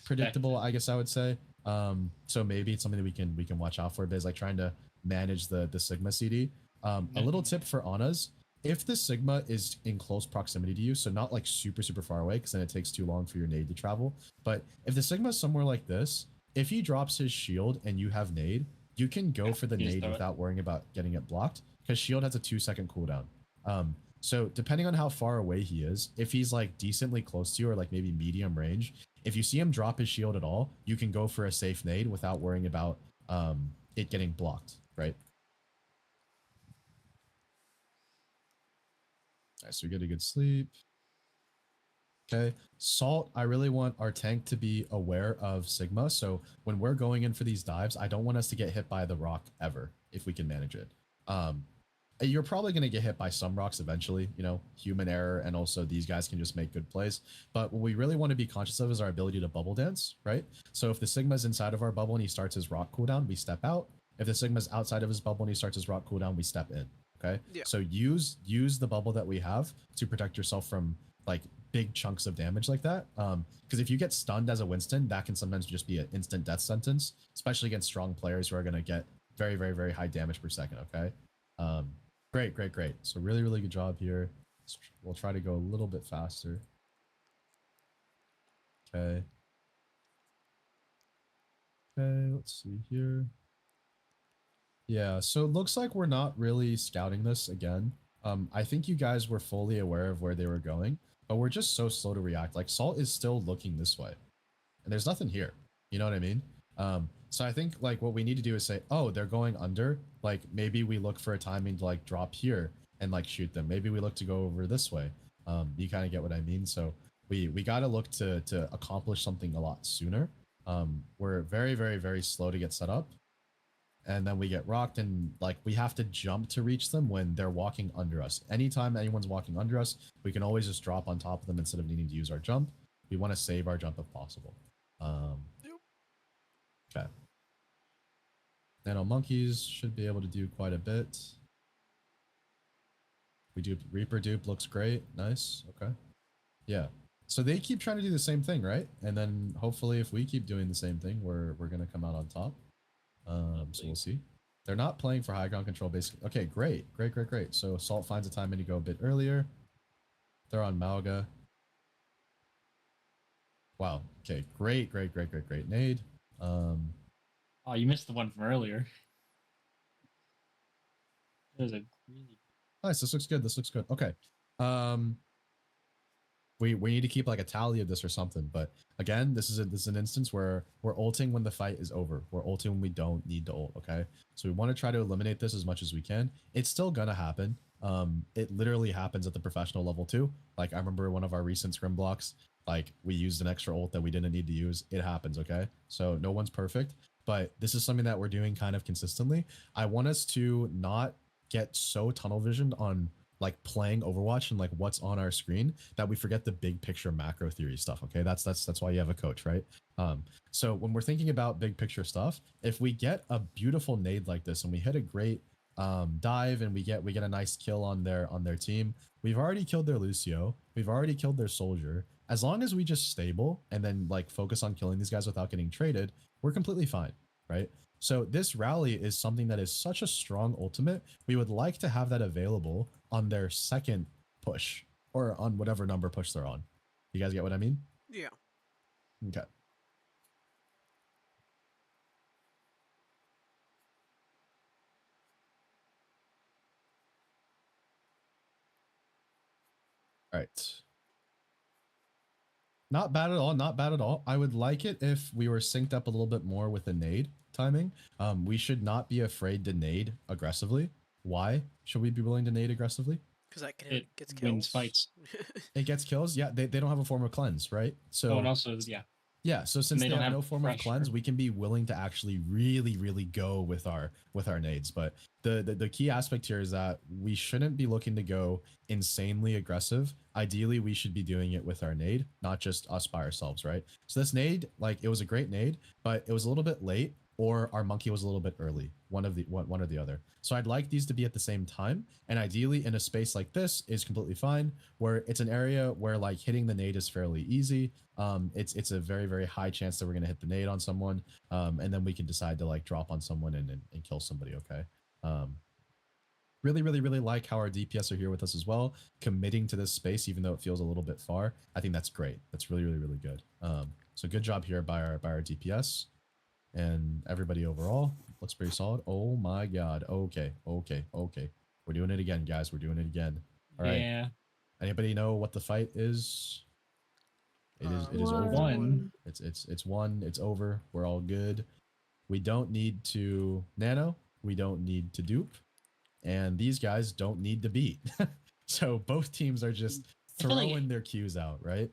predictable, I guess I would say. So maybe it's something that we can watch out for a bit, is like trying to manage the Sigma CD. A little tip for Annas: if the Sigma is in close proximity to you, so not like super far away, because then it takes too long for your nade to travel. But if the Sigma is somewhere like this, if he drops his shield and you have nade, you can go for the nade without worrying about getting it blocked, because shield has a 2-second cooldown. So depending on how far away he is, if he's like decently close to you or like maybe medium range, if you see him drop his shield at all, you can go for a safe nade without worrying about it getting blocked, right? All right, so we get a good sleep. Okay, Salt, I really want our tank to be aware of Sigma. So when we're going in for these dives, I don't want us to get hit by the rock ever, if we can manage it. You're probably going to get hit by some rocks eventually, you know, human error, and also these guys can just make good plays. But what we really want to be conscious of is our ability to bubble dance, right? So if the Sigma's inside of our bubble and he starts his rock cooldown, we step out. If the Sigma's outside of his bubble and he starts his rock cooldown, we step in, okay? Yeah. So use the bubble that we have to protect yourself from like big chunks of damage like that. Because if you get stunned as a Winston, that can sometimes just be an instant death sentence, especially against strong players who are going to get very high damage per second, okay? Great. So really good job here. We'll try to go a little bit faster. Okay, let's see here. Yeah, so it looks like we're not really scouting this again. I think you guys were fully aware of where they were going, but we're just so slow to react. Like Salt is still looking this way. and there's nothing here. You know what I mean? So I think like what we need to do is say, oh, they're going under. Like maybe we look for a timing to like drop here and like shoot them. Maybe we look to go over this way. You kind of get what I mean. So we got to look to accomplish something a lot sooner. We're very, very, very slow to get set up. And then we get rocked, and like we have to jump to reach them when they're walking under us. Anytime anyone's walking under us, we can always just drop on top of them instead of needing to use our jump. We want to save our jump if possible. Okay. Nano monkeys should be able to do quite a bit. We do Reaper dupe, looks great. Nice. Okay. Yeah. So they keep trying to do the same thing, right? And then hopefully if we keep doing the same thing, we're gonna come out on top. So we'll see. They're not playing for high ground control, basically. Okay, great. So Salt finds a timing to go a bit earlier. They're on Malga. Wow. Okay, great nade. Oh, you missed the one from earlier. There's a really Nice. This looks good. Okay. We need to keep like a tally of this or something. But again, this is an instance where we're ulting when the fight is over. We're ulting when we don't need to ult. Okay. So we want to try to eliminate this as much as we can. It's still gonna happen. It literally happens at the professional level too. Like I remember one of our recent scrim blocks, like we used an extra ult that we didn't need to use. It happens. Okay. So no one's perfect, but this is something that we're doing kind of consistently. I want us to not get so tunnel visioned on like playing Overwatch and like what's on our screen that we forget the big picture macro theory stuff. Okay, that's why you have a coach, right? So when we're thinking about big picture stuff, if we get a beautiful nade like this and we hit a great dive and we get a nice kill on their team, we've already killed their Lucio, we've already killed their soldier. As long as we just stable and then like focus on killing these guys without getting traded, we're completely fine, right? So this rally is something that is such a strong ultimate. We would like to have that available on their second push or on whatever number push they're on. You guys get what I mean? Yeah. Okay. All right. Not bad at all. Not bad at all. I would like it if we were synced up a little bit more with the nade timing. We should not be afraid to nade aggressively. Why should we be willing to nade aggressively? Because that it gets wins kills. fights. It gets kills. Yeah, they don't have a form of cleanse, right? So Oh, and also yeah, so since they don't have have no form of cleanse, pressure. we can be willing to actually really go with our nades. But the key aspect here is that we shouldn't be looking to go insanely aggressive. Ideally, we should be doing it with our nade, not just us by ourselves, right? So this nade, like it was a great nade, but it was a little bit late, or our monkey was a little bit early. One or the other. So I'd like these to be at the same time, and ideally in a space like this is completely fine, where it's an area where like hitting the nade is fairly easy. It's a very high chance that we're gonna hit the nade on someone, and then we can decide to like drop on someone and kill somebody. Okay. Really like how our DPS are here with us as well, committing to this space even though it feels a little bit far. I think that's great. That's really good. So good job here by our DPS and everybody overall. Looks pretty solid. Oh my god. Okay. We're doing it again, guys. We're doing it again. All right. Yeah. Anybody know what the fight is? It is over. One. It's won. It's over. We're all good. We don't need to nano. We don't need to dupe. And these guys don't need to beat. So both teams are just throwing their cues out, right?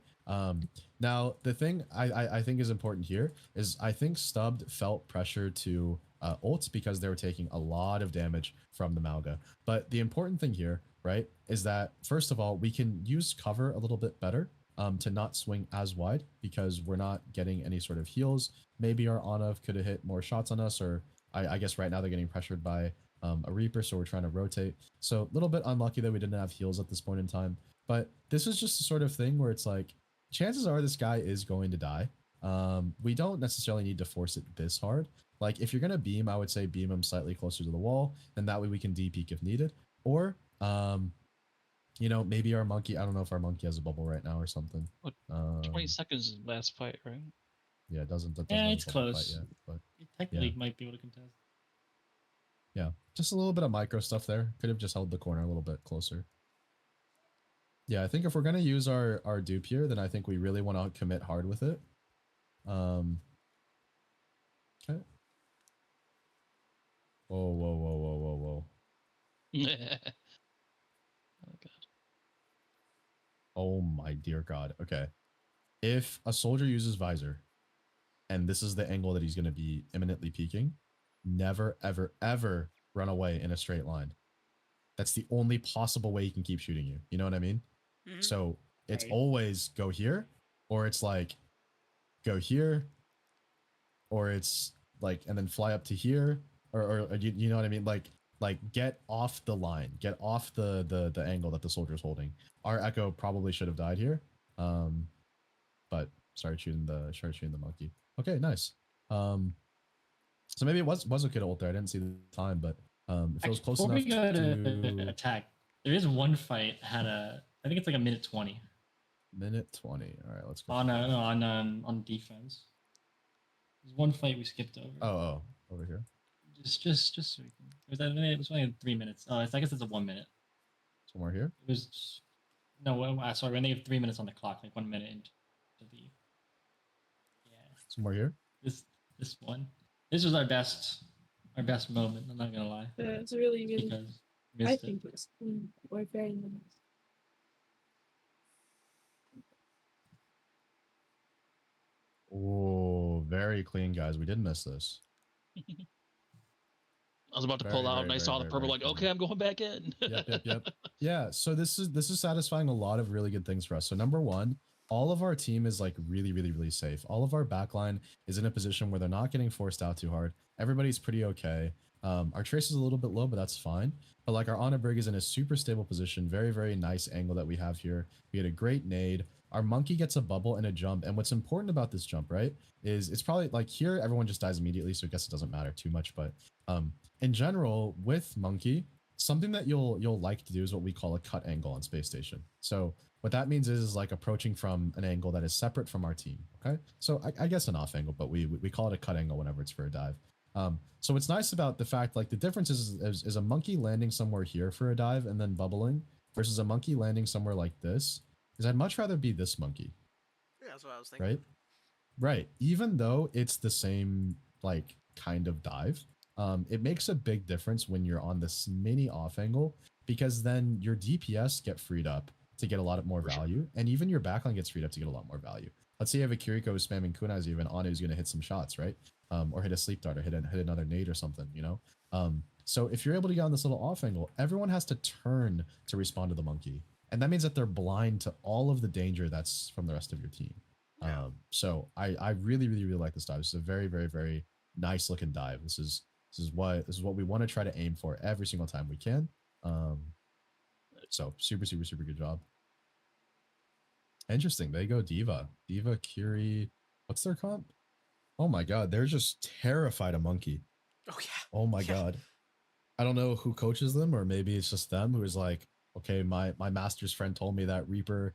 Now the thing I think is important here is I think Stubbed felt pressure to ult because they were taking a lot of damage from the Malga. But the important thing here, right, is that first of all, we can use cover a little bit better to not swing as wide because we're not getting any sort of heals. Maybe our Anav could have hit more shots on us, or I guess right now they're getting pressured by a Reaper, so we're trying to rotate. So a little bit unlucky that we didn't have heals at this point in time. But this is just the sort of thing where it's like, chances are this guy is going to die. We don't necessarily need to force it this hard. Like if you're going to beam, I would say beam him slightly closer to the wall, and that way we can D-peek if needed. Or, you know, maybe our monkey, I don't know if our monkey has a bubble right now or something. What, 20 seconds is the last fight, right? Yeah, it doesn't Yeah, have a it's bubble close. fight yet, but It technically yeah. might be able to contest. Yeah, just a little bit of micro stuff there. Could have just held the corner a little bit closer. Yeah, I think if we're going to use our dupe here, then I think we really want to commit hard with it. Okay. Whoa, whoa, whoa, whoa, whoa, whoa. Oh god. Oh my dear God. Okay. If a soldier uses visor, and this is the angle that he's going to be imminently peaking, never, ever, ever run away in a straight line. That's the only possible way he can keep shooting you. You know what I mean? Mm-hmm. So it's Right. always go here, or it's like go here, or it's like, and then fly up to here, or you know what I mean? Like get off the line, get off the angle that the soldier's holding. Our echo probably should have died here, but started shooting the monkey. Okay, nice. So maybe it was okay to ult there. I didn't see the time, but if it was close Before enough we go to to attack, there is one fight had I think it's like a minute 20 minute 20. All right, let's go. on on defense. There's one fight we skipped over. Oh, over here. Just so we can. It was only 3 minutes. Oh, I guess it's a 1 minute. Somewhere here. It was no. Sorry, when they have 3 minutes on the clock, like 1 minute into the. Yeah. Somewhere here. This one. This was our best moment. I'm not gonna lie. It's really good. Because I missed think it's we're very nice. Oh, very clean, guys. We did miss this. I was about to Very, pull out, very, and I very, saw the very, purple. very Like, clean. okay, I'm going back in. Yep. Yeah. So this is satisfying a lot of really good things for us. So number one, all of our team is like really, really, really safe. All of our backline is in a position where they're not getting forced out too hard. Everybody's pretty okay. Our trace is a little bit low, but that's fine. But like our Ana Brig is in a super stable position. Very, very nice angle that we have here. We had a great nade. Our monkey gets a bubble and a jump. And what's important about this jump, right, is it's probably like here, everyone just dies immediately. So I guess it doesn't matter too much. But in general, with monkey, something that you'll like to do is what we call a cut angle on Space Station. So what that means is like approaching from an angle that is separate from our team. Okay, so I guess an off angle, but we call it a cut angle whenever it's for a dive. So what's nice about the fact, like the difference is a monkey landing somewhere here for a dive and then bubbling versus a monkey landing somewhere like this. Is I'd much rather be this monkey, Yeah, that's what I was thinking. right? Right. Even though it's the same like kind of dive, it makes a big difference when you're on this mini off angle because then your DPS get freed up to get a lot more value, and even your backline gets freed up to get a lot more value. Let's say you have a Kiriko who's spamming kunais, even Anu is going to hit some shots, right? Or hit a sleep dart or hit another nade or something, you know? So if you're able to get on this little off angle, everyone has to turn to respond to the monkey. And that means that they're blind to all of the danger that's from the rest of your team. Yeah. So I really, really, really like this dive. This is a very, very, very nice looking dive. This is what we want to try to aim for every single time we can. So super, super, super good job. Interesting. They go Diva, Kiri. What's their comp? Oh my God, they're just terrified of monkey. Oh yeah. Oh my Yeah. God. I don't know who coaches them, or maybe it's just them who is like, okay, my master's friend told me that Reaper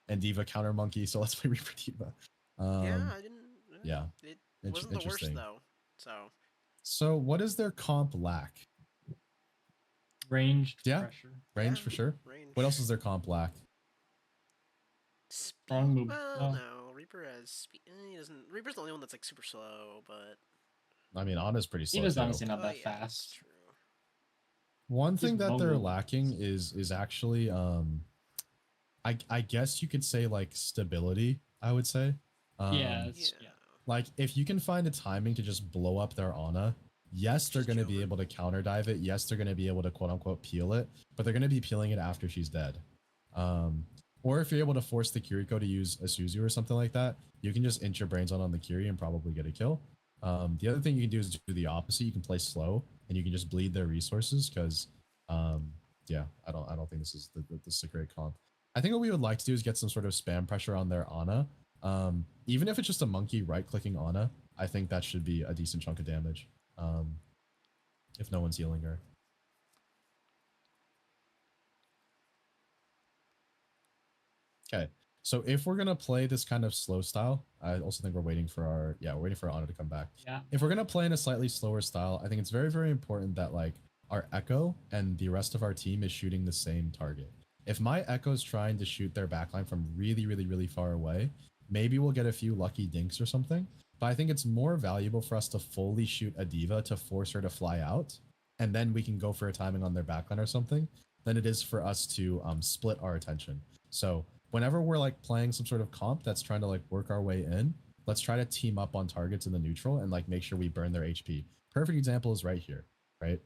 and Diva counter monkey, so let's play Reaper Diva. Yeah, I didn't. Yeah. It wasn't the worst Interesting. though. So what does their comp lack? Ranged Yeah. pressure. Range Yeah, for sure. range. What else does their comp lack? Strong move. Well, Oh. no. Reaper has speed. He doesn't. Reaper's the only one that's like super slow, but I mean, Ana's pretty slow. He was too. honestly not oh, that yeah, that's fast. true. One thing that they're mobile. lacking is actually I guess you could say like stability, I would say. Yeah, Yeah. Like if you can find a timing to just blow up their Ana, yes, they're Just going to kill be her. able to counter dive it. Yes, they're going to be able to quote unquote peel it, but they're going to be peeling it after she's dead. Or if you're able to force the Kiriko to use a Suzu or something like that, you can just inch your brains on the Kiri and probably get a kill. The other thing you can do is do the opposite. You can play slow and you can just bleed their resources because, yeah, I don't think this is a great comp. I think what we would like to do is get some sort of spam pressure on their Ana. Even if it's just a monkey right-clicking Ana, I think that should be a decent chunk of damage. If no one's healing her. Okay, so if we're gonna play this kind of slow style, I also think we're waiting for our Ana to come back. Yeah. If we're gonna play in a slightly slower style, I think it's very, very important that like our Echo and the rest of our team is shooting the same target. If my Echo's trying to shoot their backline from really, really, really far away, maybe we'll get a few lucky dinks or something. But I think it's more valuable for us to fully shoot a diva to force her to fly out, and then we can go for a timing on their backline or something, than it is for us to split our attention. So whenever we're like playing some sort of comp that's trying to like work our way in, let's try to team up on targets in the neutral and like make sure we burn their HP. Perfect example is right here, right?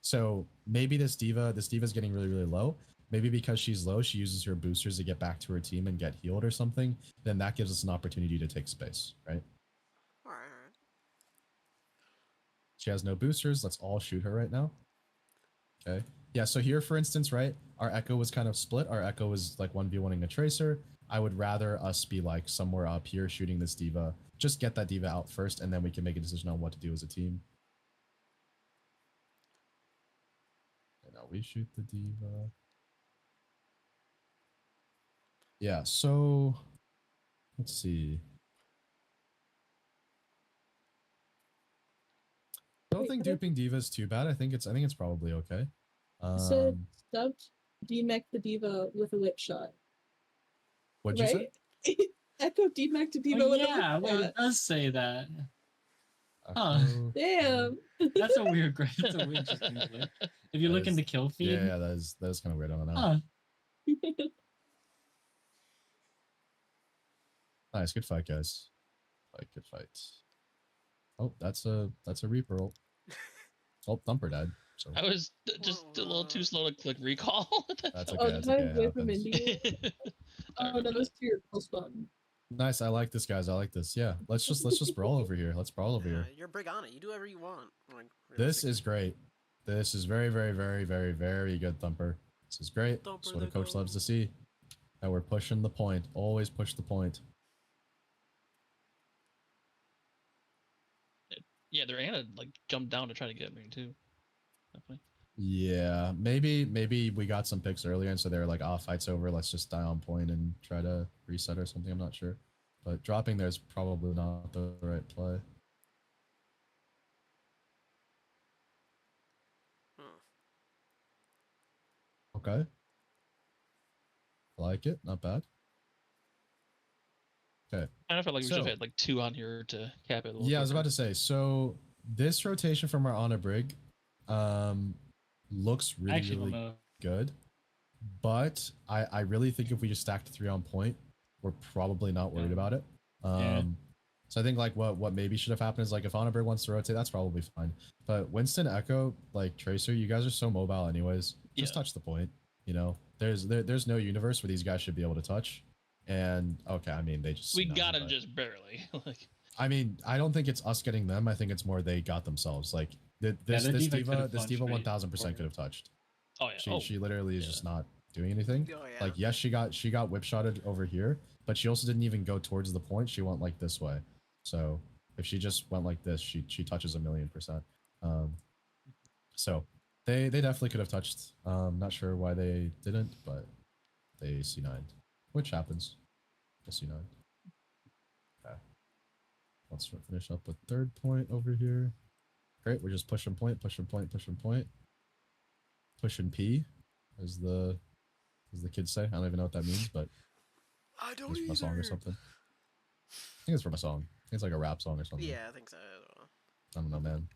So maybe this diva's getting really, really low. Maybe because she's low, she uses her boosters to get back to her team and get healed or something. Then that gives us an opportunity to take space, right? Alright, alright. She has no boosters. Let's all shoot her right now. Okay. Yeah, so here, for instance, right, our Echo was kind of split. Our Echo was like 1v1ing a Tracer. I would rather us be like somewhere up here shooting this diva. Just get that diva out first, and then we can make a decision on what to do as a team. Okay, now we shoot the diva. Yeah, so let's see. I don't Wait, think what? duping diva is too bad. I think it's probably okay. So stubbed DMAC the diva with a whip shot. What'd you say? Right? Echo DMAC the diva Oh, with yeah, a whip wait, shot. it does say that. Huh. Echo, Damn. That's a weird, that's a weird interesting glitch. If you That look in is- the kill feed, Yeah, that is kind of weird. I don't know. huh? Nice, good fight, guys. Good fight. Oh, that's a Reaper ult. Oh, Thumper died. So I was just a little too slow to click recall. that's Oh, okay. That's did I okay. It whip him happens. into you? Oh, no, that's your close button. Nice. I like this, guys. I like this. Yeah. Let's just brawl over here. Let's brawl over here. You're Brigana. You do whatever you want. Like, This is realistically. great. This is very, very, very, very, very good, Thumper. This is great. Thumper That's what a the coach loves to goat. see. And we're pushing the point. Always push the point. Yeah, their Anna like jumped down to try to get me too. Definitely. Yeah, maybe we got some picks earlier, and so they were like, "Oh, fight's over. Let's just die on point and try to reset or something." I'm not sure, but dropping there is probably not the right play. Hmm. Okay, I like it. Not bad. Okay. I felt like we should have So- had like 2 on here to cap it. A little Yeah, I was quicker. about to say. So this rotation from our Ana Brig, looks I really actually really don't know. good, but I really think if we just stacked 3 on point, we're probably not worried Yeah. about it. Yeah. So I think like what maybe should have happened is like if Ana Brig wants to rotate, that's probably fine. But Winston, Echo, like Tracer, you guys are so mobile anyways. Just Yeah. touch the point. You know, there's no universe where these guys should be able to touch. And okay, I mean they just We C9, got it but- just barely. Like I mean, I don't think it's us getting them. I think it's more they got themselves. Like this the this diva diva could've this gone diva straight 1000% forward. could have touched. oh yeah. She literally is yeah. just not doing anything. Oh, yeah. Like yes, she got whip shotted over here, but she also didn't even go towards the point. She went like this way. So if she just went like this, she touches 1,000,000%. So they definitely could have touched. Not sure why they didn't, but they C9'd, which happens. They C9. Okay. Let's finish up with third point over here. Great, we're just pushing point, pushing point, pushing point. Pushing P, as the kids say. I don't even know what that means, but I don't it's from a song or either. something. I think it's from a song. I think it's like a rap song or something. Yeah, I think so. I don't know. I don't know, man.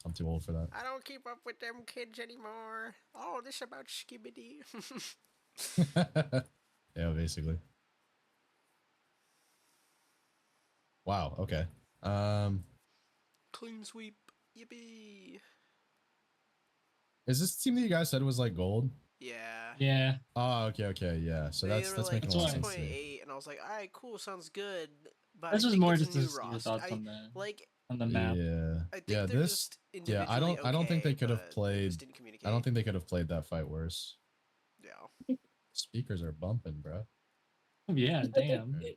I'm too old for that. I don't keep up with them kids anymore. Oh, this about Skibbity. Yeah, basically. Wow, okay. Clean sweep. Yippee. Is this the team that you guys said was like gold? Yeah. Yeah. Oh, okay, yeah. So They that's were like making a lot of That's sense. too. 6.8, and I was like, alright, cool, sounds good. But This I was think more it's just a new to see your roster. thoughts on the map. Yeah. I think Yeah, they're this just yeah, I don't individually think they okay, could have but they played just didn't communicate. I don't think they could have played that fight worse. Yeah. Speakers are bumping, bro. Oh, yeah, damn. Yeah.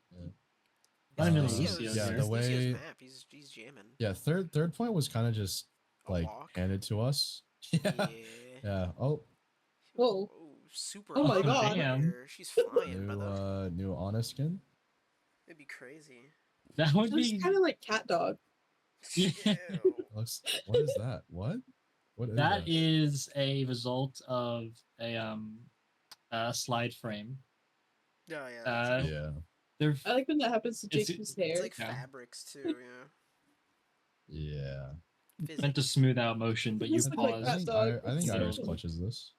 Not even Lucio's- Lucio's yeah, here. the way- Lucio's map, he's jamming. Yeah, third point was kind of just A like walk. handed to us. Yeah. Yeah. Yeah. Oh, Whoa. Super. Oh my awesome God. Damn. here. She's flying, new brother. new honest skin. It'd be crazy. That would It's be kind of like cat dog. Yeah. Ew. Looks. What is that? What? What is that is a result of a slide frame. Oh, yeah. Uh, Yeah. They're I like when that happens to It's- Jason's It's hair. like Yeah. fabrics too, yeah. Yeah. meant to Physics. smooth out motion, but you Just like pause. that. I think So- Iris clutches this.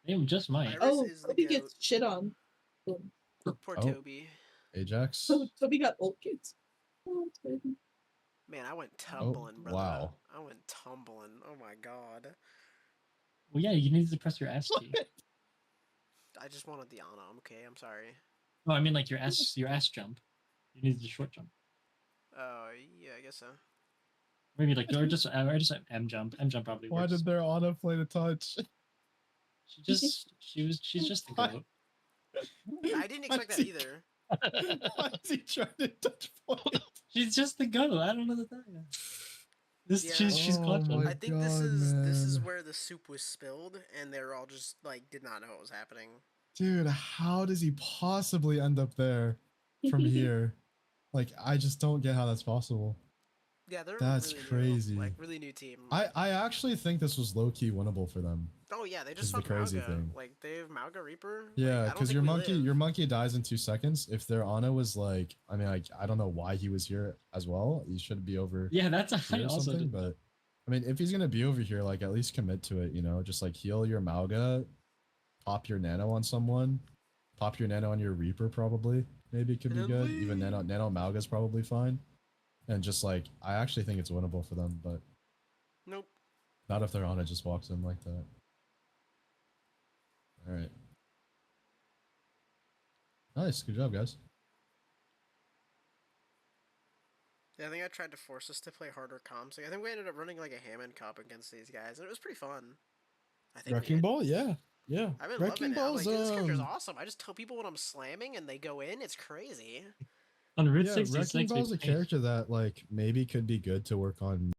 They just might. Iris Oh, is the Toby goat. gets shit on. Boom. Poor Oh. Toby. Ajax. Oh, Toby got old kids. Oh, Toby. Man, I went tumbling, brother. wow. I went tumbling. Oh my god. Well, yeah, you need to press your S key. I just wanted the Ana. I'm okay. I'm sorry. No, I mean like your S jump. You need the short jump. Oh yeah, I guess so. Maybe like or just M jump. M jump probably Why works. did their auto play the touch? She's just the Why? goat. I didn't expect that either. Why is he trying to touch point? She's just the goat. I don't know the thing. This Yeah. she's Oh clutching. my I think this God, is man. where the soup was spilled, and they were all just like did not know what was happening. Dude, how does he possibly end up there from here? Like, I just don't get how that's possible. Yeah, they're That's really crazy. new, like really new team. I actually think this was low key winnable for them. Oh yeah, they is just the fucked crazy Mauga. thing. Like they have Mauga Reaper. Yeah, like, I don't because think we live. your monkey dies in 2 seconds. If their Ana was like, I mean, like, I don't know why he was here as well. He should be over Yeah, that's I here or also something. did. But I mean, if he's gonna be over here, like, at least commit to it. You know, just like heal your Mauga, pop your Nano on someone, pop your Nano on your Reaper. Probably, maybe could be good. Even Nano Mauga's probably fine. And just like, I actually think it's winnable for them, but Nope. not if their Ana just walks in like that. All right. Nice. Good job, guys. Yeah, I think I tried to force us to play harder comps. Like, I think we ended up running like a Hammond comp against these guys, and it was pretty fun. I think we Wrecking did. Ball, yeah. Yeah. I've been Wrecking loving it. I'm Ball's like, this character's awesome. I just tell people when I'm slamming and they go in. It's crazy. On Route yeah, 66, Wrecking we Ball's a played- character that like maybe could be good to work on